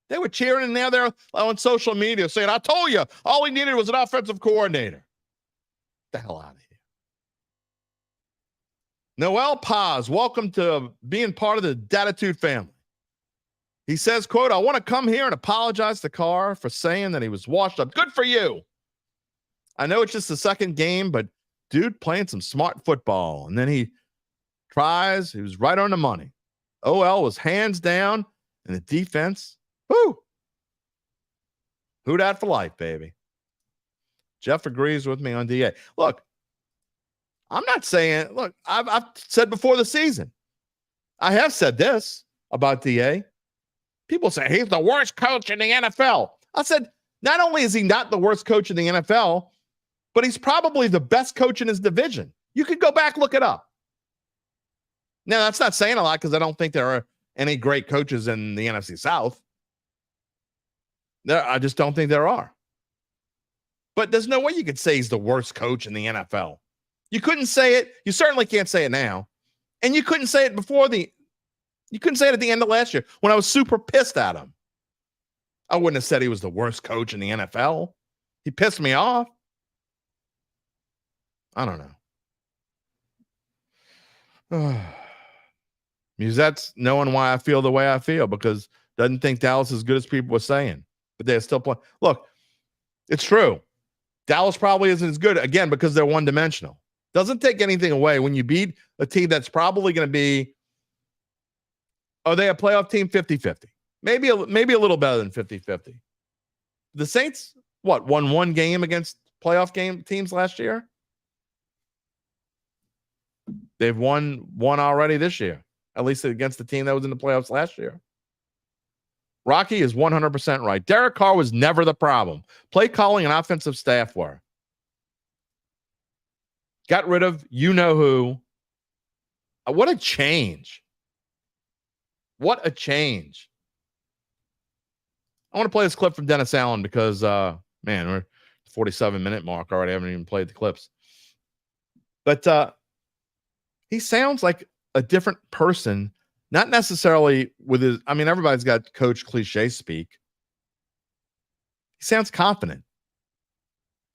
Speaker 1: They were cheering, and now they're on social media saying, "I told you, all he needed was an offensive coordinator." Get the hell out of here. Noel Paz, welcome to being part of the Dattitude family. He says, quote, "I want to come here and apologize to Carr for saying that he was washed up. Good for you. I know it's just the second game, but dude playing some smart football." And then he was right on the money. OL was hands down, and the defense, whoo dat for life, baby. Jeff agrees with me on DA. Look, I'm not saying, I've said before the season, I have said this about DA. People say he's the worst coach in the NFL. I said, not only is he not the worst coach in the NFL, but he's probably the best coach in his division. You could go back, look it up. Now, that's not saying a lot because I don't think there are any great coaches in the NFC South. I just don't think there are. But there's no way you could say he's the worst coach in the NFL. You couldn't say it. You certainly can't say it now. And you couldn't say it you couldn't say it at the end of last year when I was super pissed at him. I wouldn't have said he was the worst coach in the NFL. He pissed me off. I don't know. Musette's knowing why I feel the way I feel because doesn't think Dallas is as good as people were saying. But they're still playing. Look, it's true. Dallas probably isn't as good, again, because they're one-dimensional. Doesn't take anything away when you beat a team that's probably going to be, are they a playoff team? 50-50. Maybe a little better than 50-50. The Saints, won one game against playoff game teams last year? They've won one already this year, at least against the team that was in the playoffs last year. Rocky is 100% right. Derek Carr was never the problem. Play calling and offensive staff were. Got rid of you-know-who. What a change. What a change. I want to play this clip from Dennis Allen because, we're 47-minute mark already. I haven't even played the clips. But he sounds like a different person. Not necessarily with his, everybody's got coach cliche speak. He sounds confident.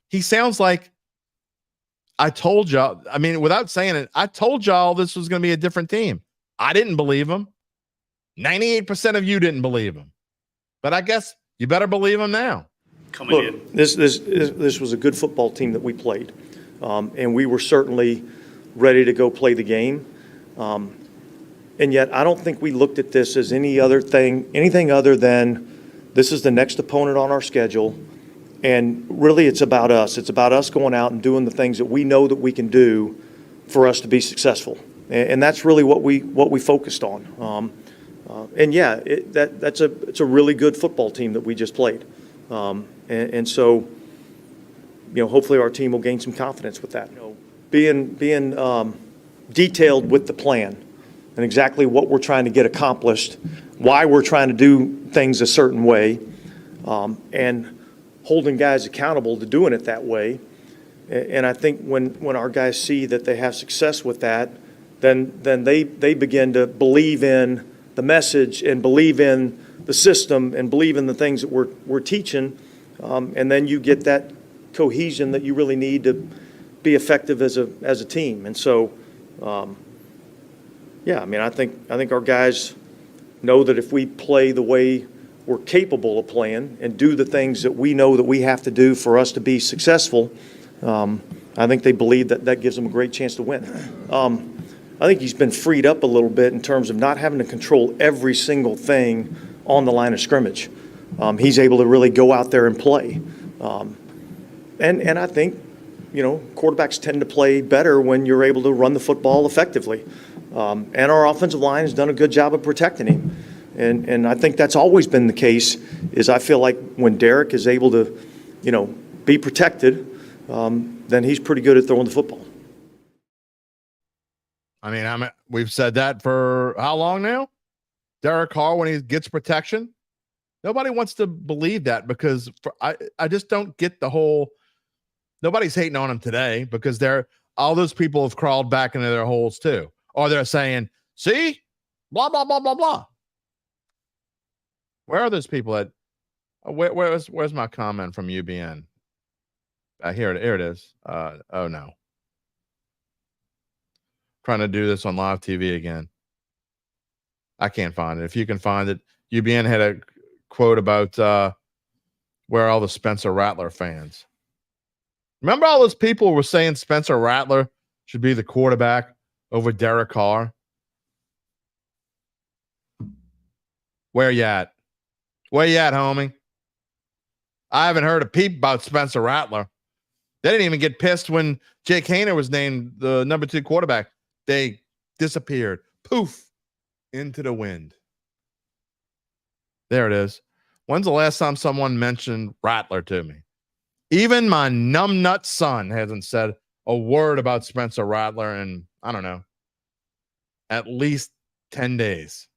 Speaker 1: He sounds like, I told y'all, without saying it, I told y'all this was going to be a different team. I didn't believe him. 98% of you didn't believe him. But I guess you better believe him now.
Speaker 6: This was a good football team that we played. And we were certainly ready to go play the game. And yet I don't think we looked at this as anything other than this is the next opponent on our schedule. And really it's about us. It's about us going out and doing the things that we know that we can do for us to be successful. And that's really what we focused on. It's a really good football team that we just played. So, hopefully our team will gain some confidence with that. Being detailed with the plan and exactly what we're trying to get accomplished, why we're trying to do things a certain way, and holding guys accountable to doing it that way. And I think when our guys see that they have success with that, then they begin to believe in the message and believe in the system and believe in the things that we're teaching. And then you get that cohesion that you really need to be effective as a team. And so, I think our guys know that if we play the way we're capable of playing and do the things that we know that we have to do for us to be successful, I think they believe that gives them a great chance to win. I think he's been freed up a little bit in terms of not having to control every single thing on the line of scrimmage. He's able to really go out there and play. And I think, quarterbacks tend to play better when you're able to run the football effectively. And our offensive line has done a good job of protecting him. And I think that's always been the case, is I feel like when Derek is able to, be protected, then he's pretty good at throwing the football.
Speaker 1: I mean, we've said that for how long now? Derek Carr, when he gets protection, nobody wants to believe that because I just don't get the whole. Nobody's hating on him today because all those people have crawled back into their holes too, or they're saying, "See, blah blah blah blah blah." Where are those people at? Where's my comment from UBN? Here it is. Oh no. Trying to do this on live TV again. I can't find it. If you can find it, UBN had a quote about where are all the Spencer Rattler fans. Remember all those people were saying Spencer Rattler should be the quarterback over Derek Carr? Where you at? Where you at, homie? I haven't heard a peep about Spencer Rattler. They didn't even get pissed when Jake Haener was named the number 2 quarterback. They disappeared. Poof. Into the wind. There it is. When's the last time someone mentioned Rattler to me? Even my numbnut son hasn't said a word about Spencer Rattler in, I don't know, at least 10 days.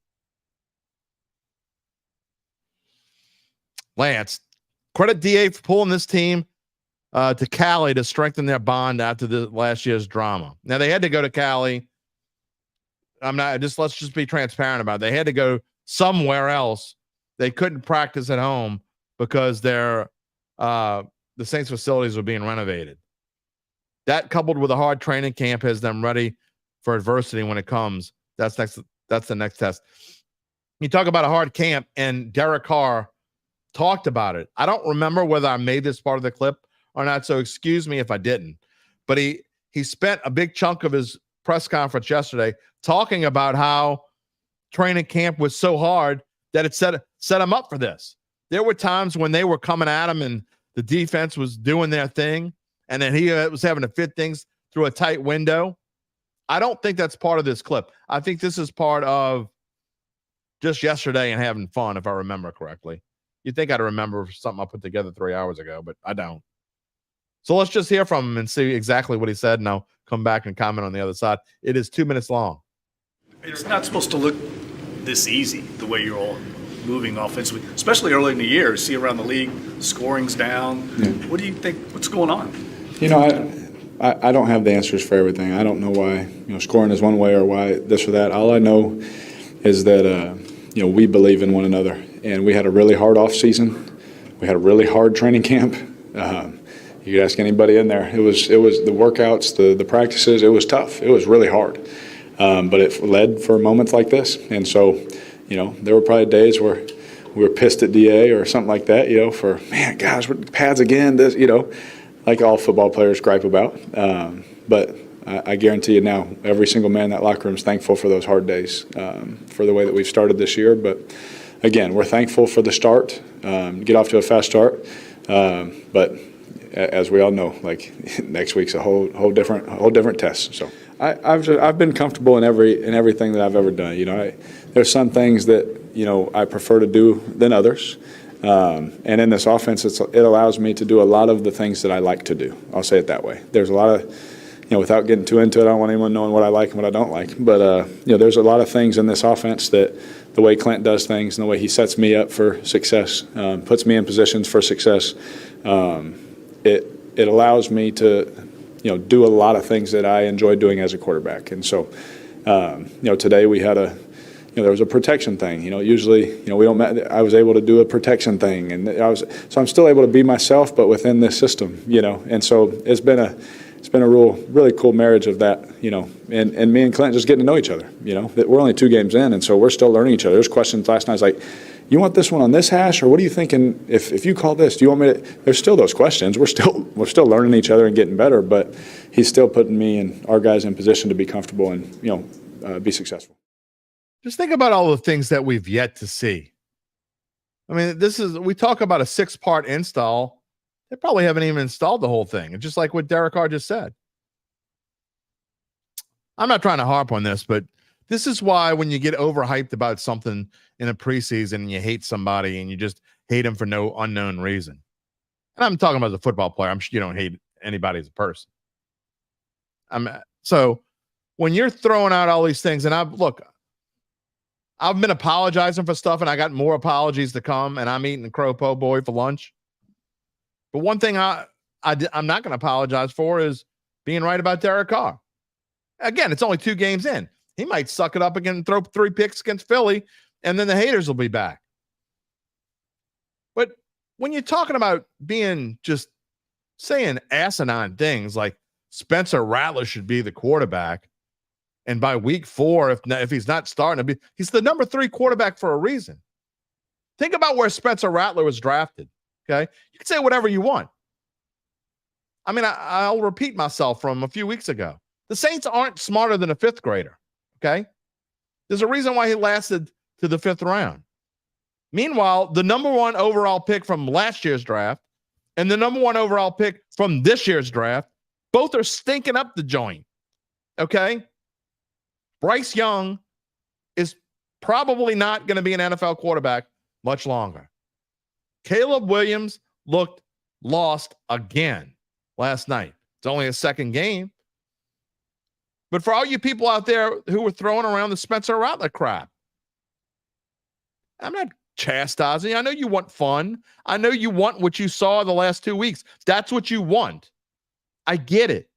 Speaker 1: Lance, credit DA for pulling this team to Cali to strengthen their bond after the last year's drama. Now, they had to go to Cali. Let's just be transparent about it. They had to go somewhere else. They couldn't practice at home because the Saints facilities were being renovated. That coupled with a hard training camp has them ready for adversity when it comes. That's the next test. You talk about a hard camp, and Derek Carr talked about it. I don't remember whether I made this part of the clip or not, so excuse me if I didn't. But he spent a big chunk of his press conference yesterday talking about how training camp was so hard that it set him up for this. There were times when they were coming at him and the defense was doing their thing, and then he was having to fit things through a tight window. I don't think that's part of this clip. I think this is part of just yesterday and having fun, if I remember correctly. You'd think I'd remember something I put together 3 hours ago, but I don't. So let's just hear from him and see exactly what he said, and I'll come back and comment on the other side. It is 2 minutes long.
Speaker 7: It's not supposed to look this easy, the way you're all moving offensively, especially early in the year. See around the league, scoring's down. Yeah. What do you think? What's going on?
Speaker 8: You know, I don't have the answers for everything. I don't know why scoring is one way or why this or that. All I know is that we believe in one another, and we had a really hard off season. We had a really hard training camp. You could ask anybody in there. It was the workouts, the practices. It was tough. It was really hard, but it led for moments like this. And so, there were probably days where we were pissed at DA or something like that. For gosh, pads again. This, like all football players gripe about. But I guarantee you now, every single man in that locker room is thankful for those hard days, for the way that we've started this year. But again, we're thankful for the start. Get off to a fast start, but as we all know, like next week's a whole different test. So I've been comfortable in everything that I've ever done. There's some things that I prefer to do than others, and in this offense, it allows me to do a lot of the things that I like to do. I'll say it that way. There's a lot of without getting too into it, I don't want anyone knowing what I like and what I don't like. But there's a lot of things in this offense that the way Clint does things and the way he sets me up for success, puts me in positions for success. It allows me to, do a lot of things that I enjoy doing as a quarterback. And so, today we had there was a protection thing. Usually, we don't. I was able to do a protection thing, and so I'm still able to be myself, but within this system. And so it's been a really cool marriage of that. And me and Clint just getting to know each other. That we're only 2 games in, and so we're still learning each other. There's questions last night. I was like, you want this one on this hash, or what are you thinking? If you call this, do you want me to? There's still those questions. We're still learning each other and getting better, but he's still putting me and our guys in position to be comfortable and be successful.
Speaker 1: Just think about all the things that we've yet to see. I mean, we talk about a 6-part install. They probably haven't even installed the whole thing. It's just like what Derek Carr just said. I'm not trying to harp on this, but this is why when you get overhyped about something in a preseason and you hate somebody and you just hate them for no unknown reason. And I'm talking about as a football player. I'm sure you don't hate anybody as a person. So when you're throwing out all these things, and I've been apologizing for stuff, and I got more apologies to come, and I'm eating crow po' boy for lunch. But one thing I'm not going to apologize for is being right about Derek Carr. Again, it's only 2 games in. He might suck it up again and throw 3 picks against Philly, and then the haters will be back. But when you're talking about being just saying asinine things like Spencer Rattler should be the quarterback, and by week 4, if he's not starting, he's the number 3 quarterback for a reason. Think about where Spencer Rattler was drafted, okay? You can say whatever you want. I mean, I'll repeat myself from a few weeks ago. The Saints aren't smarter than a 5th grader, okay? There's a reason why he lasted to the 5th round. Meanwhile, the number 1 overall pick from last year's draft and the number 1 overall pick from this year's draft, both are stinking up the joint, okay? Bryce Young is probably not going to be an NFL quarterback much longer. Caleb Williams looked lost again last night. It's only a 2nd game. But for all you people out there who were throwing around the Spencer Rattler crap, I'm not chastising you. I know you want fun. I know you want what you saw the last 2 weeks. That's what you want. I get it.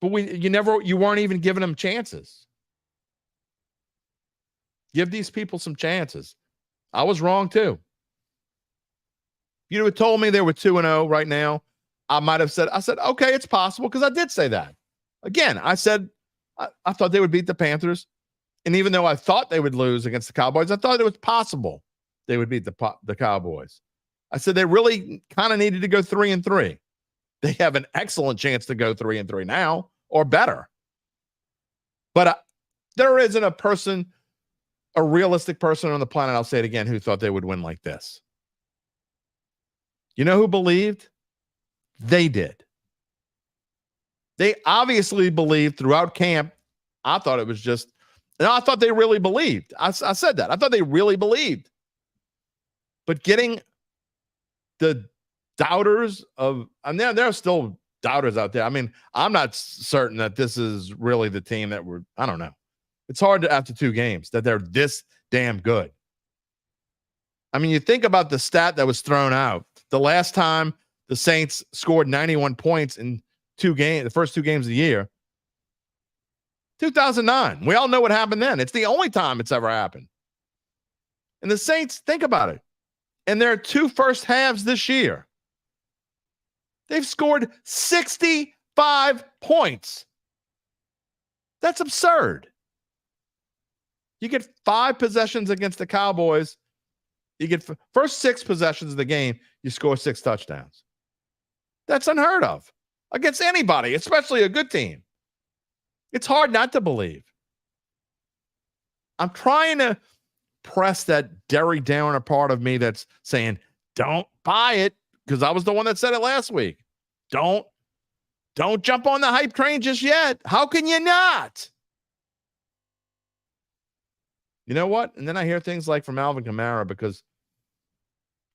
Speaker 1: But you weren't even giving them chances. Give these people some chances. I was wrong too. If you had told me they were 2-0 right now, I might have said, okay, it's possible, because I did say that. Again, I said I thought they would beat the Panthers. And even though I thought they would lose against the Cowboys, I thought it was possible they would beat the Cowboys. I said they really kind of needed to go 3-3. They have an excellent chance to go 3-3 now, or better. But there isn't a realistic person on the planet, I'll say it again, who thought they would win like this. You know who believed? They did. They obviously believed throughout camp. I thought it was just, I thought they really believed. I said that. I thought they really believed. But getting the doubters of, and there are still doubters out there. I mean, I'm not certain that this is really the team that I don't know. It's hard after 2 games that they're this damn good. I mean, you think about the stat that was thrown out. The last time the Saints scored 91 points in 2 games, the first 2 games of the year, 2009. We all know what happened then. It's the only time it's ever happened. And the Saints, think about it. In their 2 first halves this year, they've scored 65 points. That's absurd. You get 5 possessions against the Cowboys. You get first 6 possessions of the game, you score 6 touchdowns. That's unheard of against anybody, especially a good team. It's hard not to believe. I'm trying to press that Derry Downer part of me that's saying, don't buy it, because I was the one that said it last week. Don't jump on the hype train just yet. How can you not? You know what? And then I hear things like from Alvin Kamara, because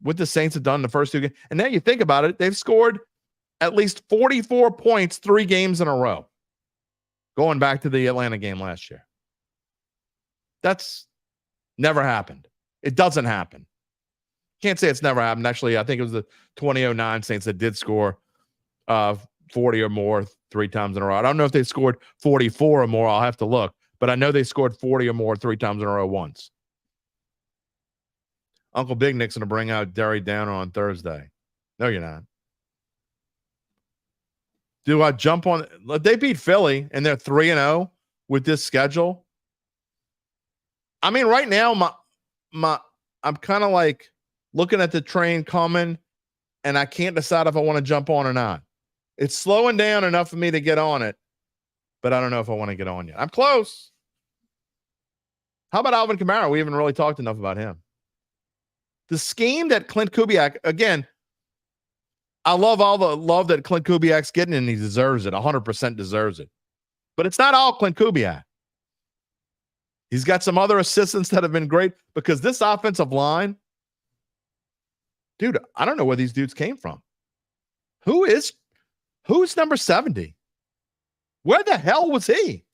Speaker 1: what the Saints have done the first 2 games, and now you think about it, they've scored at least 44 points 3 games in a row, going back to the Atlanta game last year. That's never happened. It doesn't happen. Can't say it's never happened. Actually, I think it was the 2009 Saints that did score 40 or more 3 times in a row. I don't know if they scored 44 or more. I'll have to look. But I know they scored 40 or more 3 times in a row once. Uncle Big Nick's going to bring out Derry Downer on Thursday. No, you're not. Do I jump on? They beat Philly, and they're 3-0 with this schedule. I mean, right now, I'm kind of like looking at the train coming, and I can't decide if I want to jump on or not. It's slowing down enough for me to get on it, but I don't know if I want to get on yet. I'm close. How about Alvin Kamara? We haven't really talked enough about him. The scheme that Clint Kubiak, again, I love all the love that Clint Kubiak's getting, and he deserves it. 100% deserves it. But it's not all Clint Kubiak. He's got some other assistants that have been great, because this offensive line, dude, I don't know where these dudes came from. Who's number 70? Where the hell was he?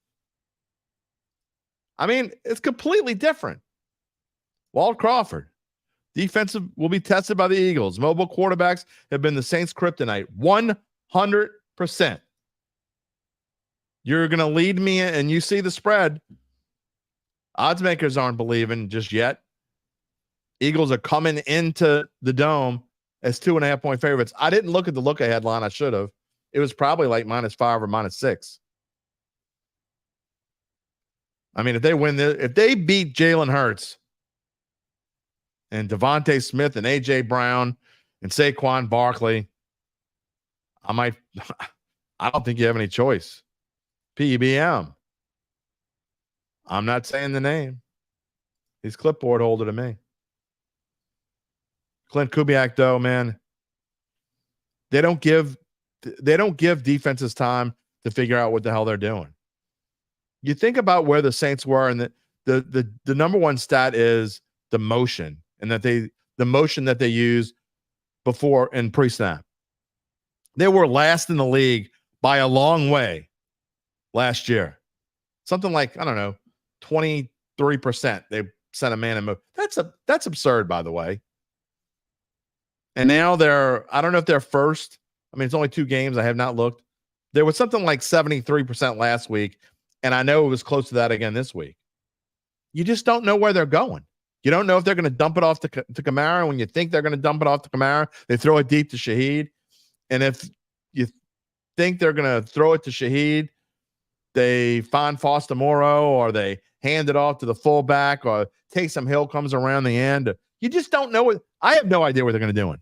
Speaker 1: I mean, it's completely different. Walt Crawford, defensive will be tested by the Eagles. Mobile quarterbacks have been the Saints' kryptonite 100%. You're going to lead me in, and you see the spread. Odds makers aren't believing just yet. Eagles are coming into the Dome as 2.5-point favorites. I didn't look at the look-ahead line. I should have. It was probably like -5 or -6. I mean, if they win this, if they beat Jalen Hurts and Devontae Smith and A.J. Brown and Saquon Barkley, I don't think you have any choice. PBM. I'm not saying the name. He's clipboard holder to me. Clint Kubiak, though, man, they don't give defenses time to figure out what the hell they're doing. You think about where the Saints were, and the number one stat is the motion, and the motion that they use before in pre-snap. They were last in the league by a long way last year. Something like, I don't know, 23%. They sent a man in move. That's absurd, by the way. And now I don't know if they're first. I mean, it's only 2 games. I have not looked. There was something like 73% last week, and I know it was close to that again this week. You just don't know where they're going. You don't know if they're going to dump it off to Kamara. When you think they're going to dump it off to Kamara, they throw it deep to Shaheed. And if you think they're going to throw it to Shaheed, they find Foster Moreau, or they hand it off to the fullback, or Taysom Hill comes around the end. You just don't know I have no idea what they're going to do.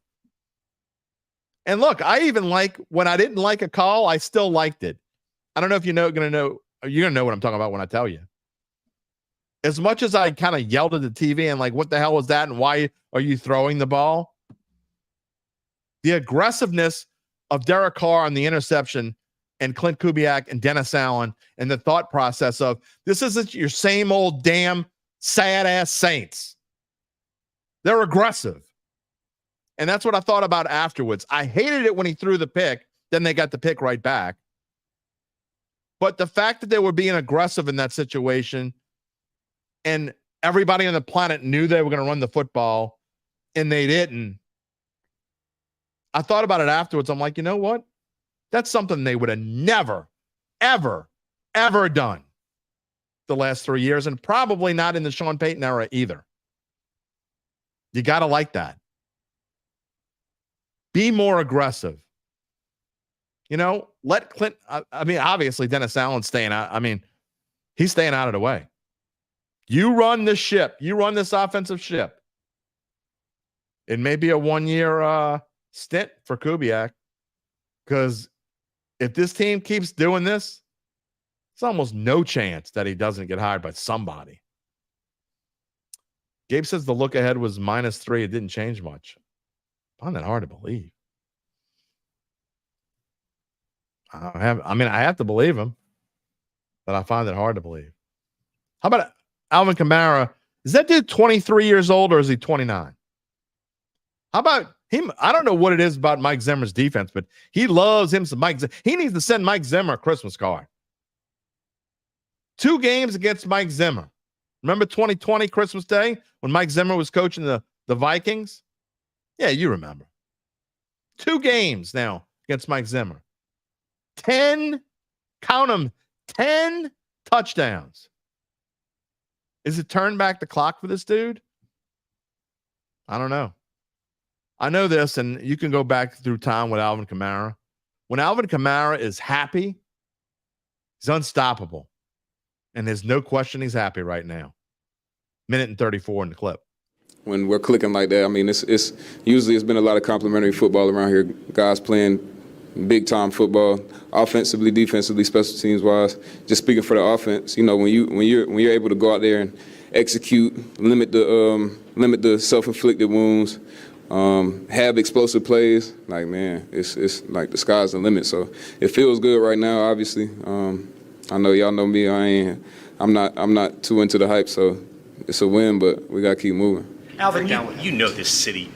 Speaker 1: And look, I even when I didn't like a call, I still liked it. I don't know if you're going to know what I'm talking about when I tell you. As much as I kind of yelled at the TV and like, what the hell was that? And why are you throwing the ball? The aggressiveness of Derek Carr on the interception and Clint Kubiak and Dennis Allen, and the thought process of, this isn't your same old damn sad-ass Saints. They're aggressive. And that's what I thought about afterwards. I hated it when he threw the pick. Then they got the pick right back. But the fact that they were being aggressive in that situation, and everybody on the planet knew they were going to run the football, and they didn't. I thought about it afterwards. I'm like, you know what? That's something they would have never, ever, ever done the last 3 years, and probably not in the Sean Payton era either. You got to like that. Be more aggressive. You know, let Clint, I mean, obviously Dennis Allen's staying out. I mean, he's staying out of the way. You run this ship. You run this offensive ship. It may be a 1-year stint for Kubiak, because if this team keeps doing this, it's almost no chance that he doesn't get hired by somebody. Gabe says the look ahead was -3. It didn't change much. I find that hard to believe. I have to believe him, but I find it hard to believe. How about Alvin Kamara? Is that dude 23 years old, or is he 29? How about him? I don't know what it is about Mike Zimmer's defense, but he loves him some Mike Zimmer. He needs to send Mike Zimmer a Christmas card. 2 games against Mike Zimmer. Remember 2020 Christmas Day when Mike Zimmer was coaching the Vikings? Yeah, you remember. 2 games now against Mike Zimmer. 10, count them, 10 touchdowns. Is it turned back the clock for this dude? I don't know. I know this, and you can go back through time with Alvin Kamara. When Alvin Kamara is happy, he's unstoppable. And there's no question he's happy right now. 1:34 in the clip.
Speaker 9: When we're clicking like that, I mean, it's usually it's been a lot of complimentary football around here. Guys playing big time football, offensively, defensively, special teams wise. Just speaking for the offense, you know, when you're able to go out there and execute, limit the self-inflicted wounds, have explosive plays, like, man, it's like the sky's the limit. So it feels good right now. Obviously, I know y'all know me. I'm not too into the hype, so it's a win, but we gotta keep moving.
Speaker 10: Alvin, you know this city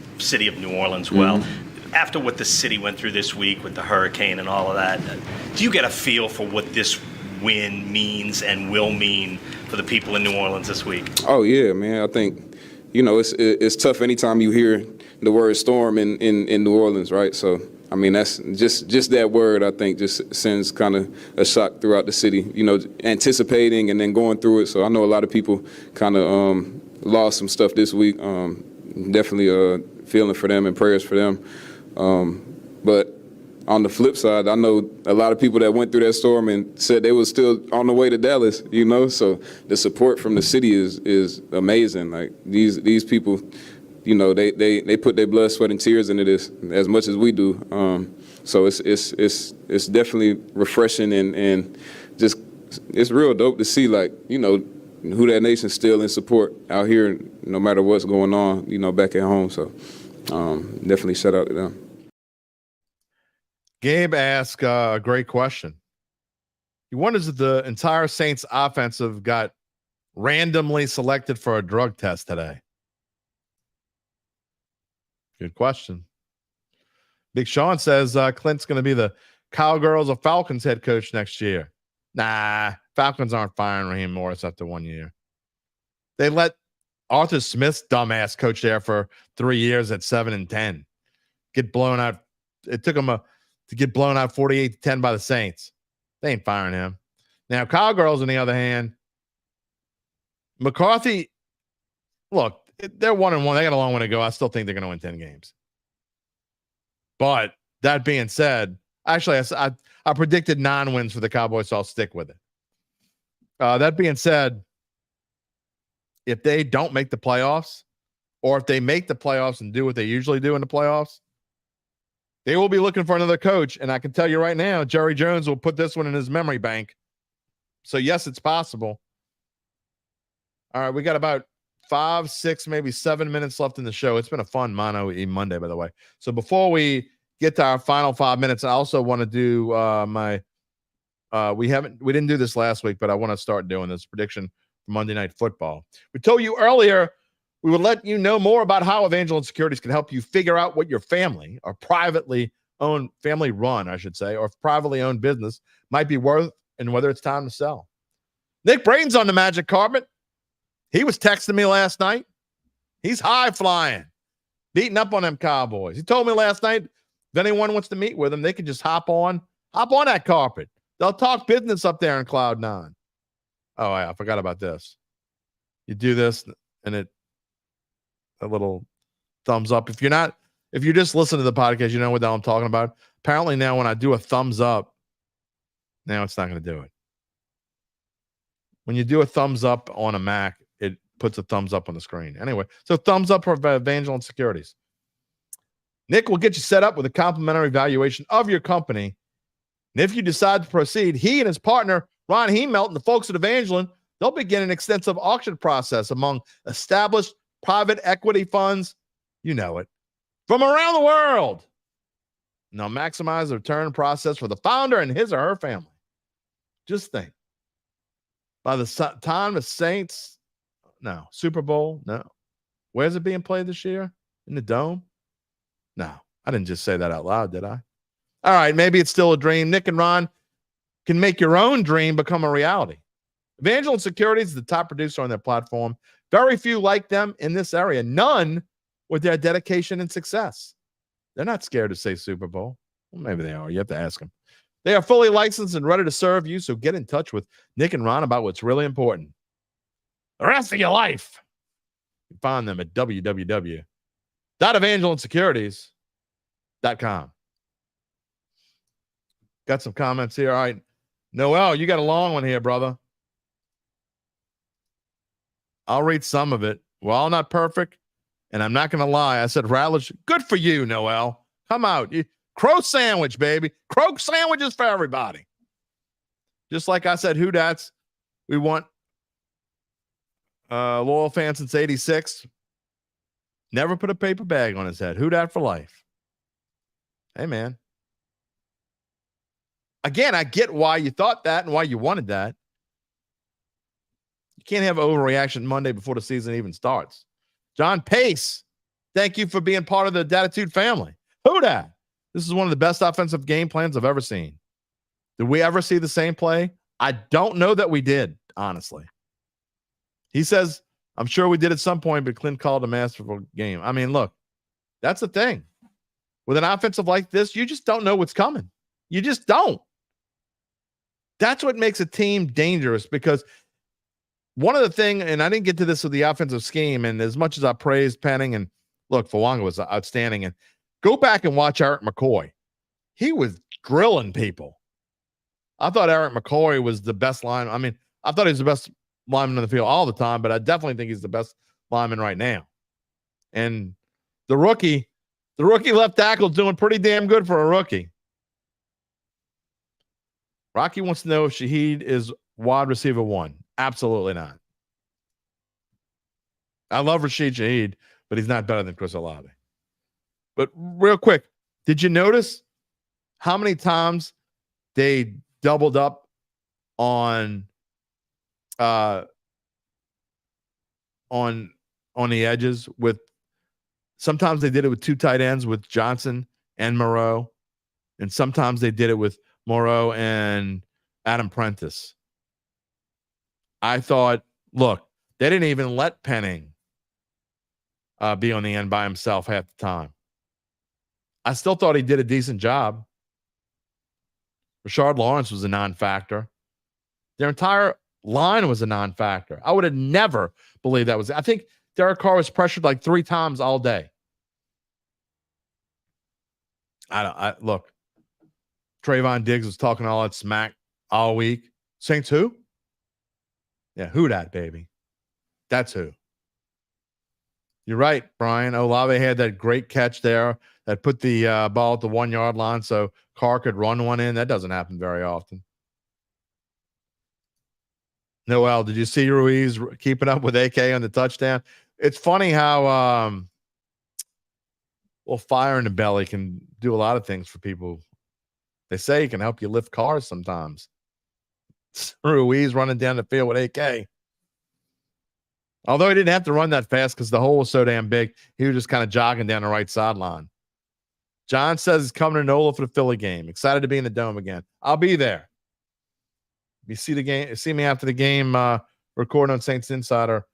Speaker 10: of New Orleans well. Mm-hmm. After what the city went through this week with the hurricane and all of that, do you get a feel for what this win means and will mean for the people in New Orleans this week?
Speaker 9: Oh yeah, man. I think, it's tough anytime you hear the word storm in New Orleans, right? So, I mean, that's just that word, I think, just sends kind of a shock throughout the city, anticipating and then going through it. So I know a lot of people kind of lost some stuff this week. Definitely feeling for them and prayers for them. But on the flip side, I know a lot of people that went through that storm and said they were still on the way to Dallas, so the support from the city is amazing. Like these people, they put their blood, sweat, and tears into this as much as we do. So it's definitely refreshing and just it's real dope to see, who that nation's still in support out here, no matter what's going on, back at home. So definitely shout out to them.
Speaker 1: Gabe asked a great question. He wonders if the entire Saints offensive got randomly selected for a drug test today. Good question. Big Sean says Clint's going to be the Cowgirls or Falcons head coach next year. Nah, Falcons aren't firing Raheem Morris after 1 year. They let Arthur Smith's dumbass coach there for 3 years at 7-10. Get blown out. It took him to get blown out 48-10 by the Saints. They ain't firing him. Now, Cowgirls, on the other hand, McCarthy, look, they're 1-1. They got a long way to go. I still think they're going to win 10 games. But that being said, actually, I predicted 9 wins for the Cowboys, so I'll stick with it. That being said, if they don't make the playoffs, or if they make the playoffs and do what they usually do in the playoffs, they will be looking for another coach. And I can tell you right now, Jerry Jones will put this one in his memory bank. So, yes, it's possible. All right, we got about 5, 6, maybe 7 minutes left in the show. It's been a fun Mano E Monday, by the way. So before we get to our final 5 minutes, I also want to do we didn't do this last week, but I want to start doing this prediction for Monday Night Football. We told you earlier we would let you know more about how Evangeline Securities can help you figure out what your family or privately owned, family run, I should say, or privately owned business might be worth and whether it's time to sell. Nick Braden's on the magic carpet. He was texting me last night. He's high flying, beating up on them Cowboys. He told me last night, if anyone wants to meet with him, they can just hop on that carpet. They'll talk business up there in Cloud 9. Oh, yeah, I forgot about this. You do this and a little thumbs up. If you just listen to the podcast, you know what the hell I'm talking about. Apparently now when I do a thumbs up, now it's not going to do it. When you do a thumbs up on a Mac, it puts a thumbs up on the screen. Anyway, so thumbs up for Evangeline Securities. Nick will get you set up with a complimentary valuation of your company. And if you decide to proceed, he and his partner, Ron Hemelt, and the folks at Evangeline, they'll begin an extensive auction process among established private equity funds, you know it, from around the world. And they'll maximize the return process for the founder and his or her family. Just think. By the time the Saints, no. Super Bowl, no. Where's it being played this year? In the Dome? No. I didn't just say that out loud, did I? All right, maybe it's still a dream. Nick and Ron can make your own dream become a reality. Evangeline Securities is the top producer on their platform. Very few like them in this area. None with their dedication and success. They're not scared to say Super Bowl. Well, maybe they are. You have to ask them. They are fully licensed and ready to serve you, so get in touch with Nick and Ron about what's really important. The rest of your life. You can find them at www.evangelinesecurities.com. Got some comments here. All right. Noel, you got a long one here, brother. I'll read some of it. We're all not perfect, and I'm not going to lie. I said Rattlers. Good for you, Noel. Come out. Crow sandwich, baby. Crow sandwiches for everybody. Just like I said, who that's? We want loyal fans since 86. Never put a paper bag on his head. Who dat for life? Hey, man. Again, I get why you thought that and why you wanted that. You can't have overreaction Monday before the season even starts. John Pace, thank you for being part of the Dattitude family. Who dat? This is one of the best offensive game plans I've ever seen. Did we ever see the same play I don't know that we did, honestly. He says, I'm sure we did at some point, but Clint called a masterful game. I mean, look, that's the thing. With an offensive like this, you just don't know what's coming. You just don't. That's what makes a team dangerous, because one of the things, and I didn't get to this with the offensive scheme, and as much as I praised Penning, and look, Fawanga was outstanding, and go back and watch Eric McCoy. He was grilling people. I thought Eric McCoy was the best lineman. I mean, I thought he was the best lineman on the field all the time, but I definitely think he's the best lineman right now. And the rookie left tackle is doing pretty damn good for a rookie. Rocky wants to know if Shaheed is wide receiver 1. Absolutely not. I love Rashid Shaheed, but he's not better than Chris Olave. But real quick, did you notice how many times they doubled up on the edges with? Sometimes they did it with 2 tight ends with Johnson and Moreau, and sometimes they did it with Moreau and Adam Prentice. I thought, look, they didn't even let Penning be on the end by himself half the time. I still thought he did a decent job. Rashard Lawrence was a non-factor. Their entire line was a non-factor. I would have never believed that was. I think Derek Carr was pressured like 3 times all day. Look, Trayvon Diggs was talking all that smack all week. Saints who? Yeah, who dat, baby? That's who. You're right, Brian. Olave had that great catch there that put the ball at the 1-yard line so Carr could run one in. That doesn't happen very often. Noel, did you see Ruiz keeping up with AK on the touchdown? It's funny how fire in the belly can do a lot of things for people. They say it can help you lift cars sometimes. Ruiz running down the field with AK. Although he didn't have to run that fast because the hole was so damn big, he was just kind of jogging down the right sideline. John says he's coming to NOLA for the Philly game. Excited to be in the Dome again. I'll be there. If you see the game, see me after the game, recording on Saints Insider,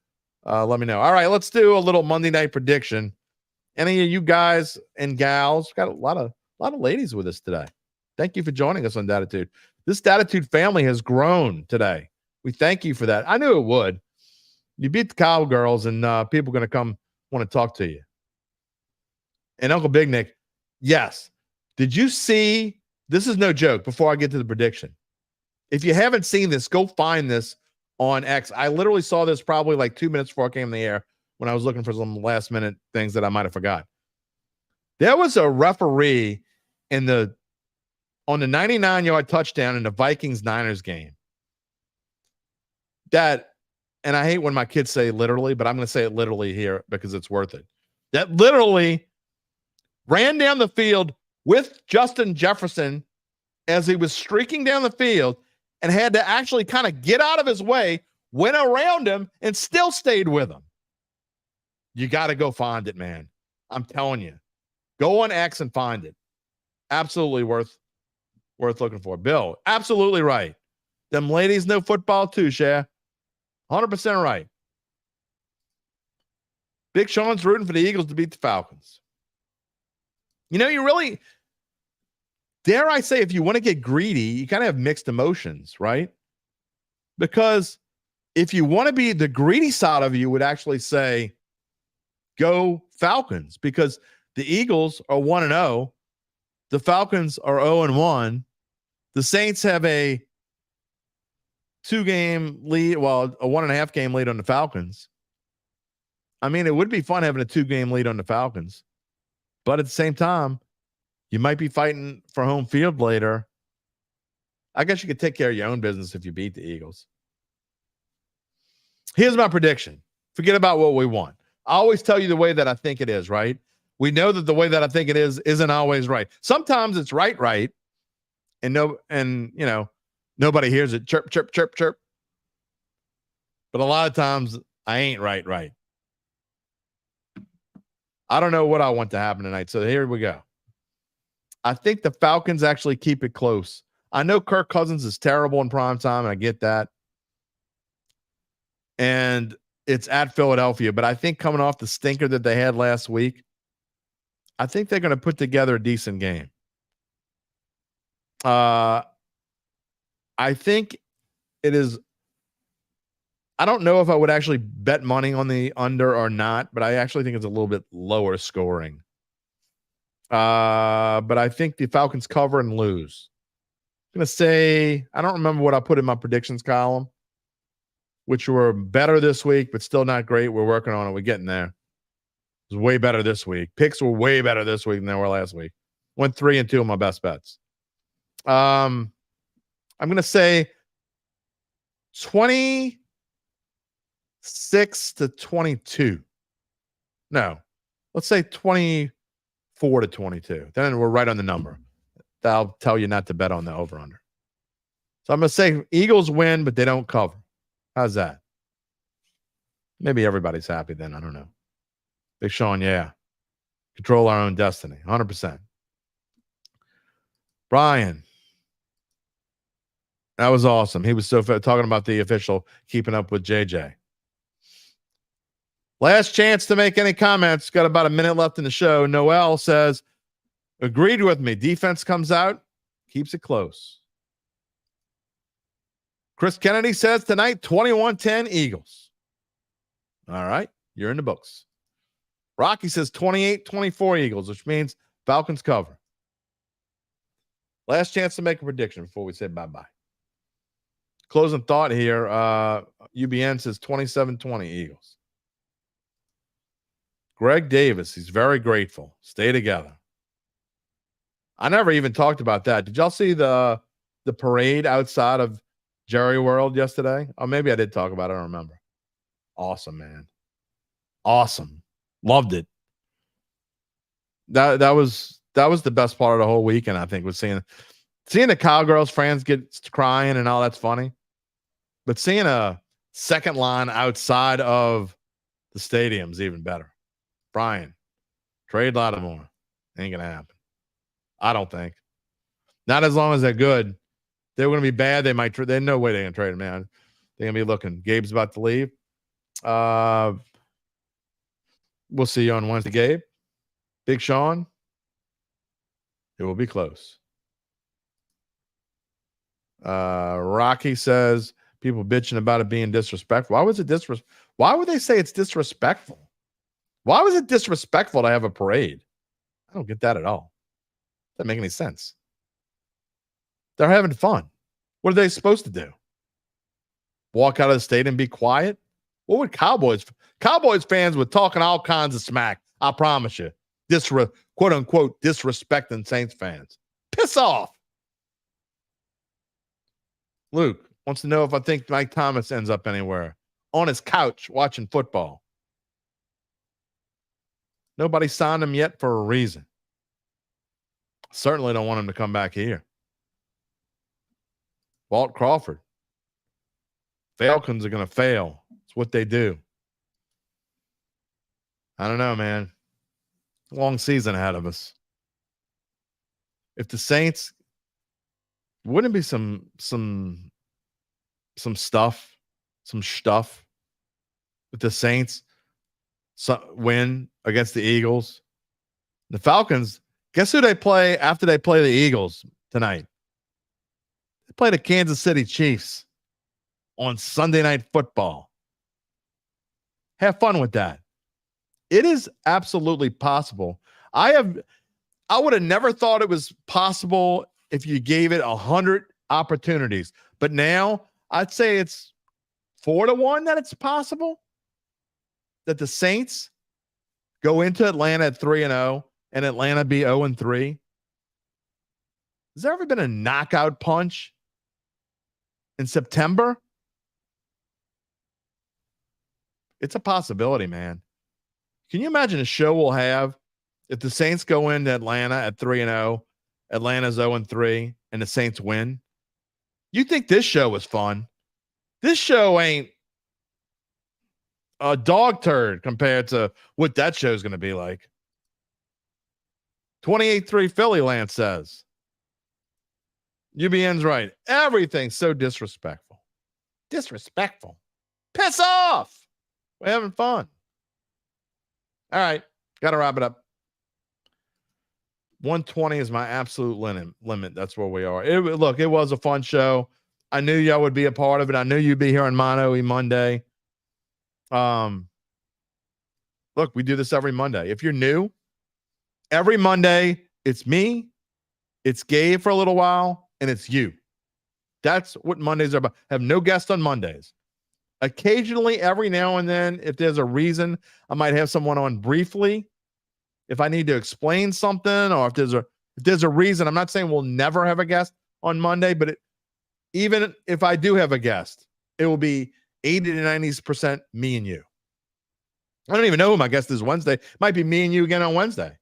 Speaker 1: let me know. All right, let's do a little Monday night prediction. Any of you guys and gals, got a lot of ladies with us today. Thank you for joining us on Dattitude. This Dattitude family has grown today. We thank you for that. I knew it would. You beat the Cowgirls, and people are going to come want to talk to you. And Uncle Big Nick, yes. Did you see? This is no joke. Before I get to the prediction, if you haven't seen this, go find this on X. I literally saw this probably like 2 minutes before I came in the air when I was looking for some last minute things that I might have forgot. There was a referee on the 99-yard touchdown in the Vikings-Niners game that, and I hate when my kids say literally, but I'm going to say it literally here because it's worth it, that literally ran down the field with Justin Jefferson as he was streaking down the field and had to actually kind of get out of his way, went around him, and still stayed with him. You got to go find it, man. I'm telling you. Go on X and find it. Absolutely worth looking for. Bill, absolutely right. Them ladies know football too, Shea. 100% right. Big Sean's rooting for the Eagles to beat the Falcons. You know, you really, dare I say, if you want to get greedy, you kind of have mixed emotions, right? Because if you want to be, the greedy side of you would actually say, go Falcons, because the Eagles are 1-0. The Falcons are 0-1. The Saints have a 2-game lead, well, a 1.5 game lead on the Falcons. I mean, it would be fun having a 2-game lead on the Falcons. But at the same time, you might be fighting for home field later. I guess you could take care of your own business if you beat the Eagles. Here's my prediction. Forget about what we want. I always tell you the way that I think it is, right? We know that the way that I think it is isn't always right. Sometimes it's right, and nobody hears it. Chirp, chirp, chirp, chirp. But a lot of times I ain't right. I don't know what I want to happen tonight. So here we go. I think the Falcons actually keep it close. I know Kirk Cousins is terrible in prime time, and I get that. And it's at Philadelphia, but I think coming off the stinker that they had last week, I think they're going to put together a decent game. I think it is. I don't know if I would actually bet money on the under or not, but I actually think it's a little bit lower scoring. But I think the Falcons cover and lose. I'm going to say, I don't remember what I put in my predictions column, which were better this week, but still not great. We're working on it. We're getting there. It was way better this week. Picks were way better this week than they were last week. Went 3-2 on my best bets. I'm going to say 26-22. No, let's say 24-22. Then we're right on the number. That'll tell you not to bet on the over-under. So I'm going to say Eagles win, but they don't cover. How's that? Maybe everybody's happy then. I don't know. Big Sean, yeah. Control our own destiny. 100%. Brian. That was awesome. He was so talking about the official keeping up with JJ. Last chance to make any comments. Got about a minute left in the show. Noel says, agreed with me. Defense comes out, keeps it close. Chris Kennedy says tonight, 21-10 Eagles. All right. You're in the books. Rocky says 28-24 Eagles, which means Falcons cover. Last chance to make a prediction before we say bye-bye. Closing thought here. UBN says 27-20 Eagles. Greg Davis, he's very grateful. Stay together. I never even talked about that. Did y'all see the parade outside of Jerry World yesterday? Oh, maybe I did talk about it. I don't remember. Awesome, man. Awesome. Loved it. That was the best part of the whole weekend, I think, was seeing the Cowgirls fans get crying and all. That's funny. But seeing a second line outside of the stadium's even better. Brian, trade Lattimore. Ain't going to happen. I don't think. Not as long as they're good. They're going to be bad. They might. There's no way they're going to trade him, man. They're going to be looking. Gabe's about to leave. We'll see you on Wednesday, Gabe. Big Sean. It will be close. Rocky says people bitching about it being disrespectful. Why was it disrespectful? Why would they say it's disrespectful? Why was it disrespectful to have a parade? I don't get that at all. Doesn't make any sense. They're having fun. What are they supposed to do? Walk out of the stadium and be quiet? What would Cowboys fans were talking all kinds of smack? I promise you. Quote unquote disrespecting Saints fans. Piss off. Luke wants to know if I think Mike Thomas ends up anywhere. On his couch watching football. Nobody signed him yet for a reason. Certainly don't want him to come back here. Walt Crawford. Falcons are going to fail. It's what they do. I don't know, man. Long season ahead of us. If the Saints, wouldn't it be some stuff if the Saints win against the Eagles? The Falcons, guess who they play after they play the Eagles tonight? They play the Kansas City Chiefs on Sunday Night Football. Have fun with that. It is absolutely possible. I would have never thought it was possible if you gave it 100 opportunities. But now I'd say it's 4-1 that it's possible that the Saints go into Atlanta at 3-0 and Atlanta be 0-3. Has there ever been a knockout punch in September? It's a possibility, man. Can you imagine a show we'll have if the Saints go into Atlanta at 3-0, Atlanta's 0-3, and the Saints win? You think this show was fun? This show ain't a dog turd compared to what that show's going to be like. 28-3 Philly, Lance says. UBN's right. Everything's so disrespectful. Disrespectful. Piss off. We're having fun. All right. Got to wrap it up. 120 is my absolute limit. That's where we are. Look, it was a fun show. I knew y'all would be a part of it. I knew you'd be here on Mano E Monday. Look, we do this every Monday. If you're new, every Monday, it's me, it's Gabe for a little while, and it's you. That's what Mondays are about. Have no guests on Mondays. Occasionally, every now and then, if there's a reason, I might have someone on briefly. If I need to explain something, or if there's a reason, I'm not saying we'll never have a guest on Monday, but even if I do have a guest, it will be 80 to 90% me and you. I don't even know who my guest is Wednesday. Might be me and you again on Wednesday.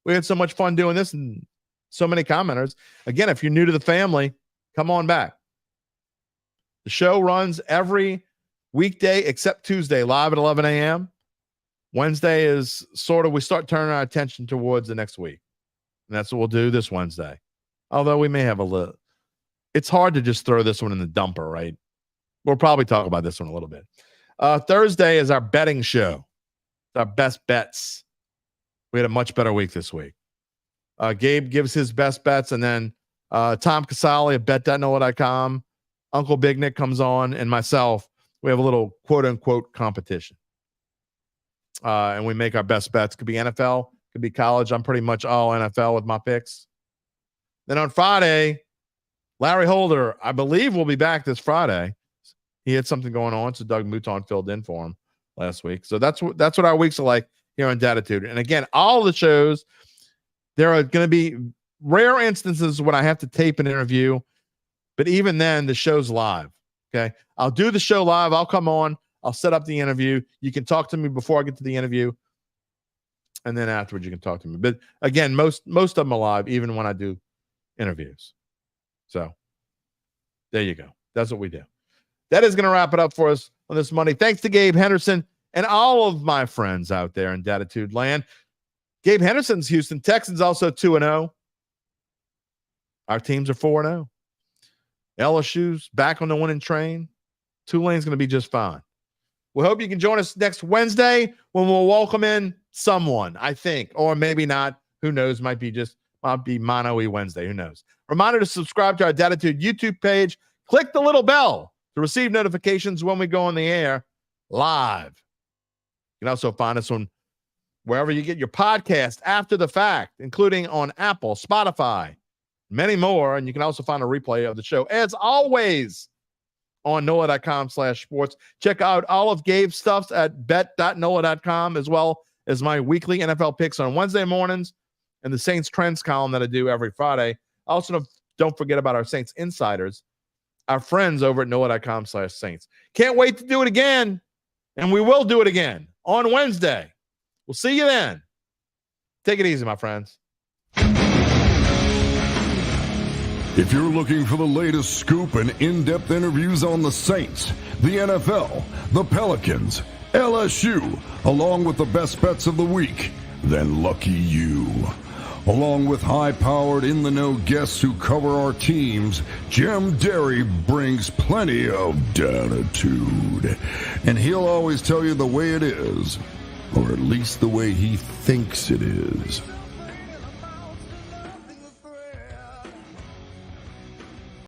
Speaker 1: We had so much fun doing this and so many commenters. Again, if you're new to the family, come on back. The show runs every weekday except Tuesday, live at 11 a.m. Wednesday is we start turning our attention towards the next week. And that's what we'll do this Wednesday. Although we may have a little. It's hard to just throw this one in the dumper, right? We'll probably talk about this one a little bit. Thursday is our betting show. It's our best bets. We had a much better week this week. Gabe gives his best bets, and then Tom Casale of bet.nola.com, Uncle Big Nick comes on, and myself, we have a little quote-unquote competition. And we make our best bets. Could be NFL, could be college. I'm pretty much all NFL with my picks. Then on Friday, Larry Holder, I believe, will be back this Friday. He had something going on, so Doug Mouton filled in for him last week. So that's what our weeks are like here on Dattitude. And again, all the shows, there are going to be rare instances when I have to tape an interview, but even then, the show's live. Okay, I'll do the show live. I'll come on. I'll set up the interview. You can talk to me before I get to the interview, and then afterwards you can talk to me. But again, most of them are live, even when I do interviews. So there you go. That's what we do. That is going to wrap it up for us on this Monday. Thanks to Gabe Henderson and all of my friends out there in Dattitude land. Gabe Henderson's Houston Texans also 2-0. Our teams are 4-0. LSU's back on the winning train. Tulane's going to be just fine. We hope you can join us next Wednesday when we'll welcome in someone, I think, or maybe not. Who knows? Might be Mano E Wednesday. Who knows? Reminder to subscribe to our Dattitude YouTube page. Click the little bell to receive notifications when we go on the air live. You can also find us on wherever you get your podcast after the fact, including on Apple, Spotify, many more. And you can also find a replay of the show, as always, on NOLA.com/sports. Check out all of Gabe's stuffs at bet.nola.com, as well as my weekly NFL picks on Wednesday mornings and the Saints Trends column that I do every Friday. Also, don't forget about our Saints Insiders, our friends over at NOLA.com/Saints. Can't wait to do it again, and we will do it again on Wednesday. We'll see you then. Take it easy, my friends.
Speaker 2: If you're looking for the latest scoop and in-depth interviews on the Saints, the NFL, the Pelicans, LSU, along with the best bets of the week, then lucky you. Along with high-powered, in-the-know guests who cover our teams, Jim Derry brings plenty of Dattitude. And he'll always tell you the way it is, or at least the way he thinks it is.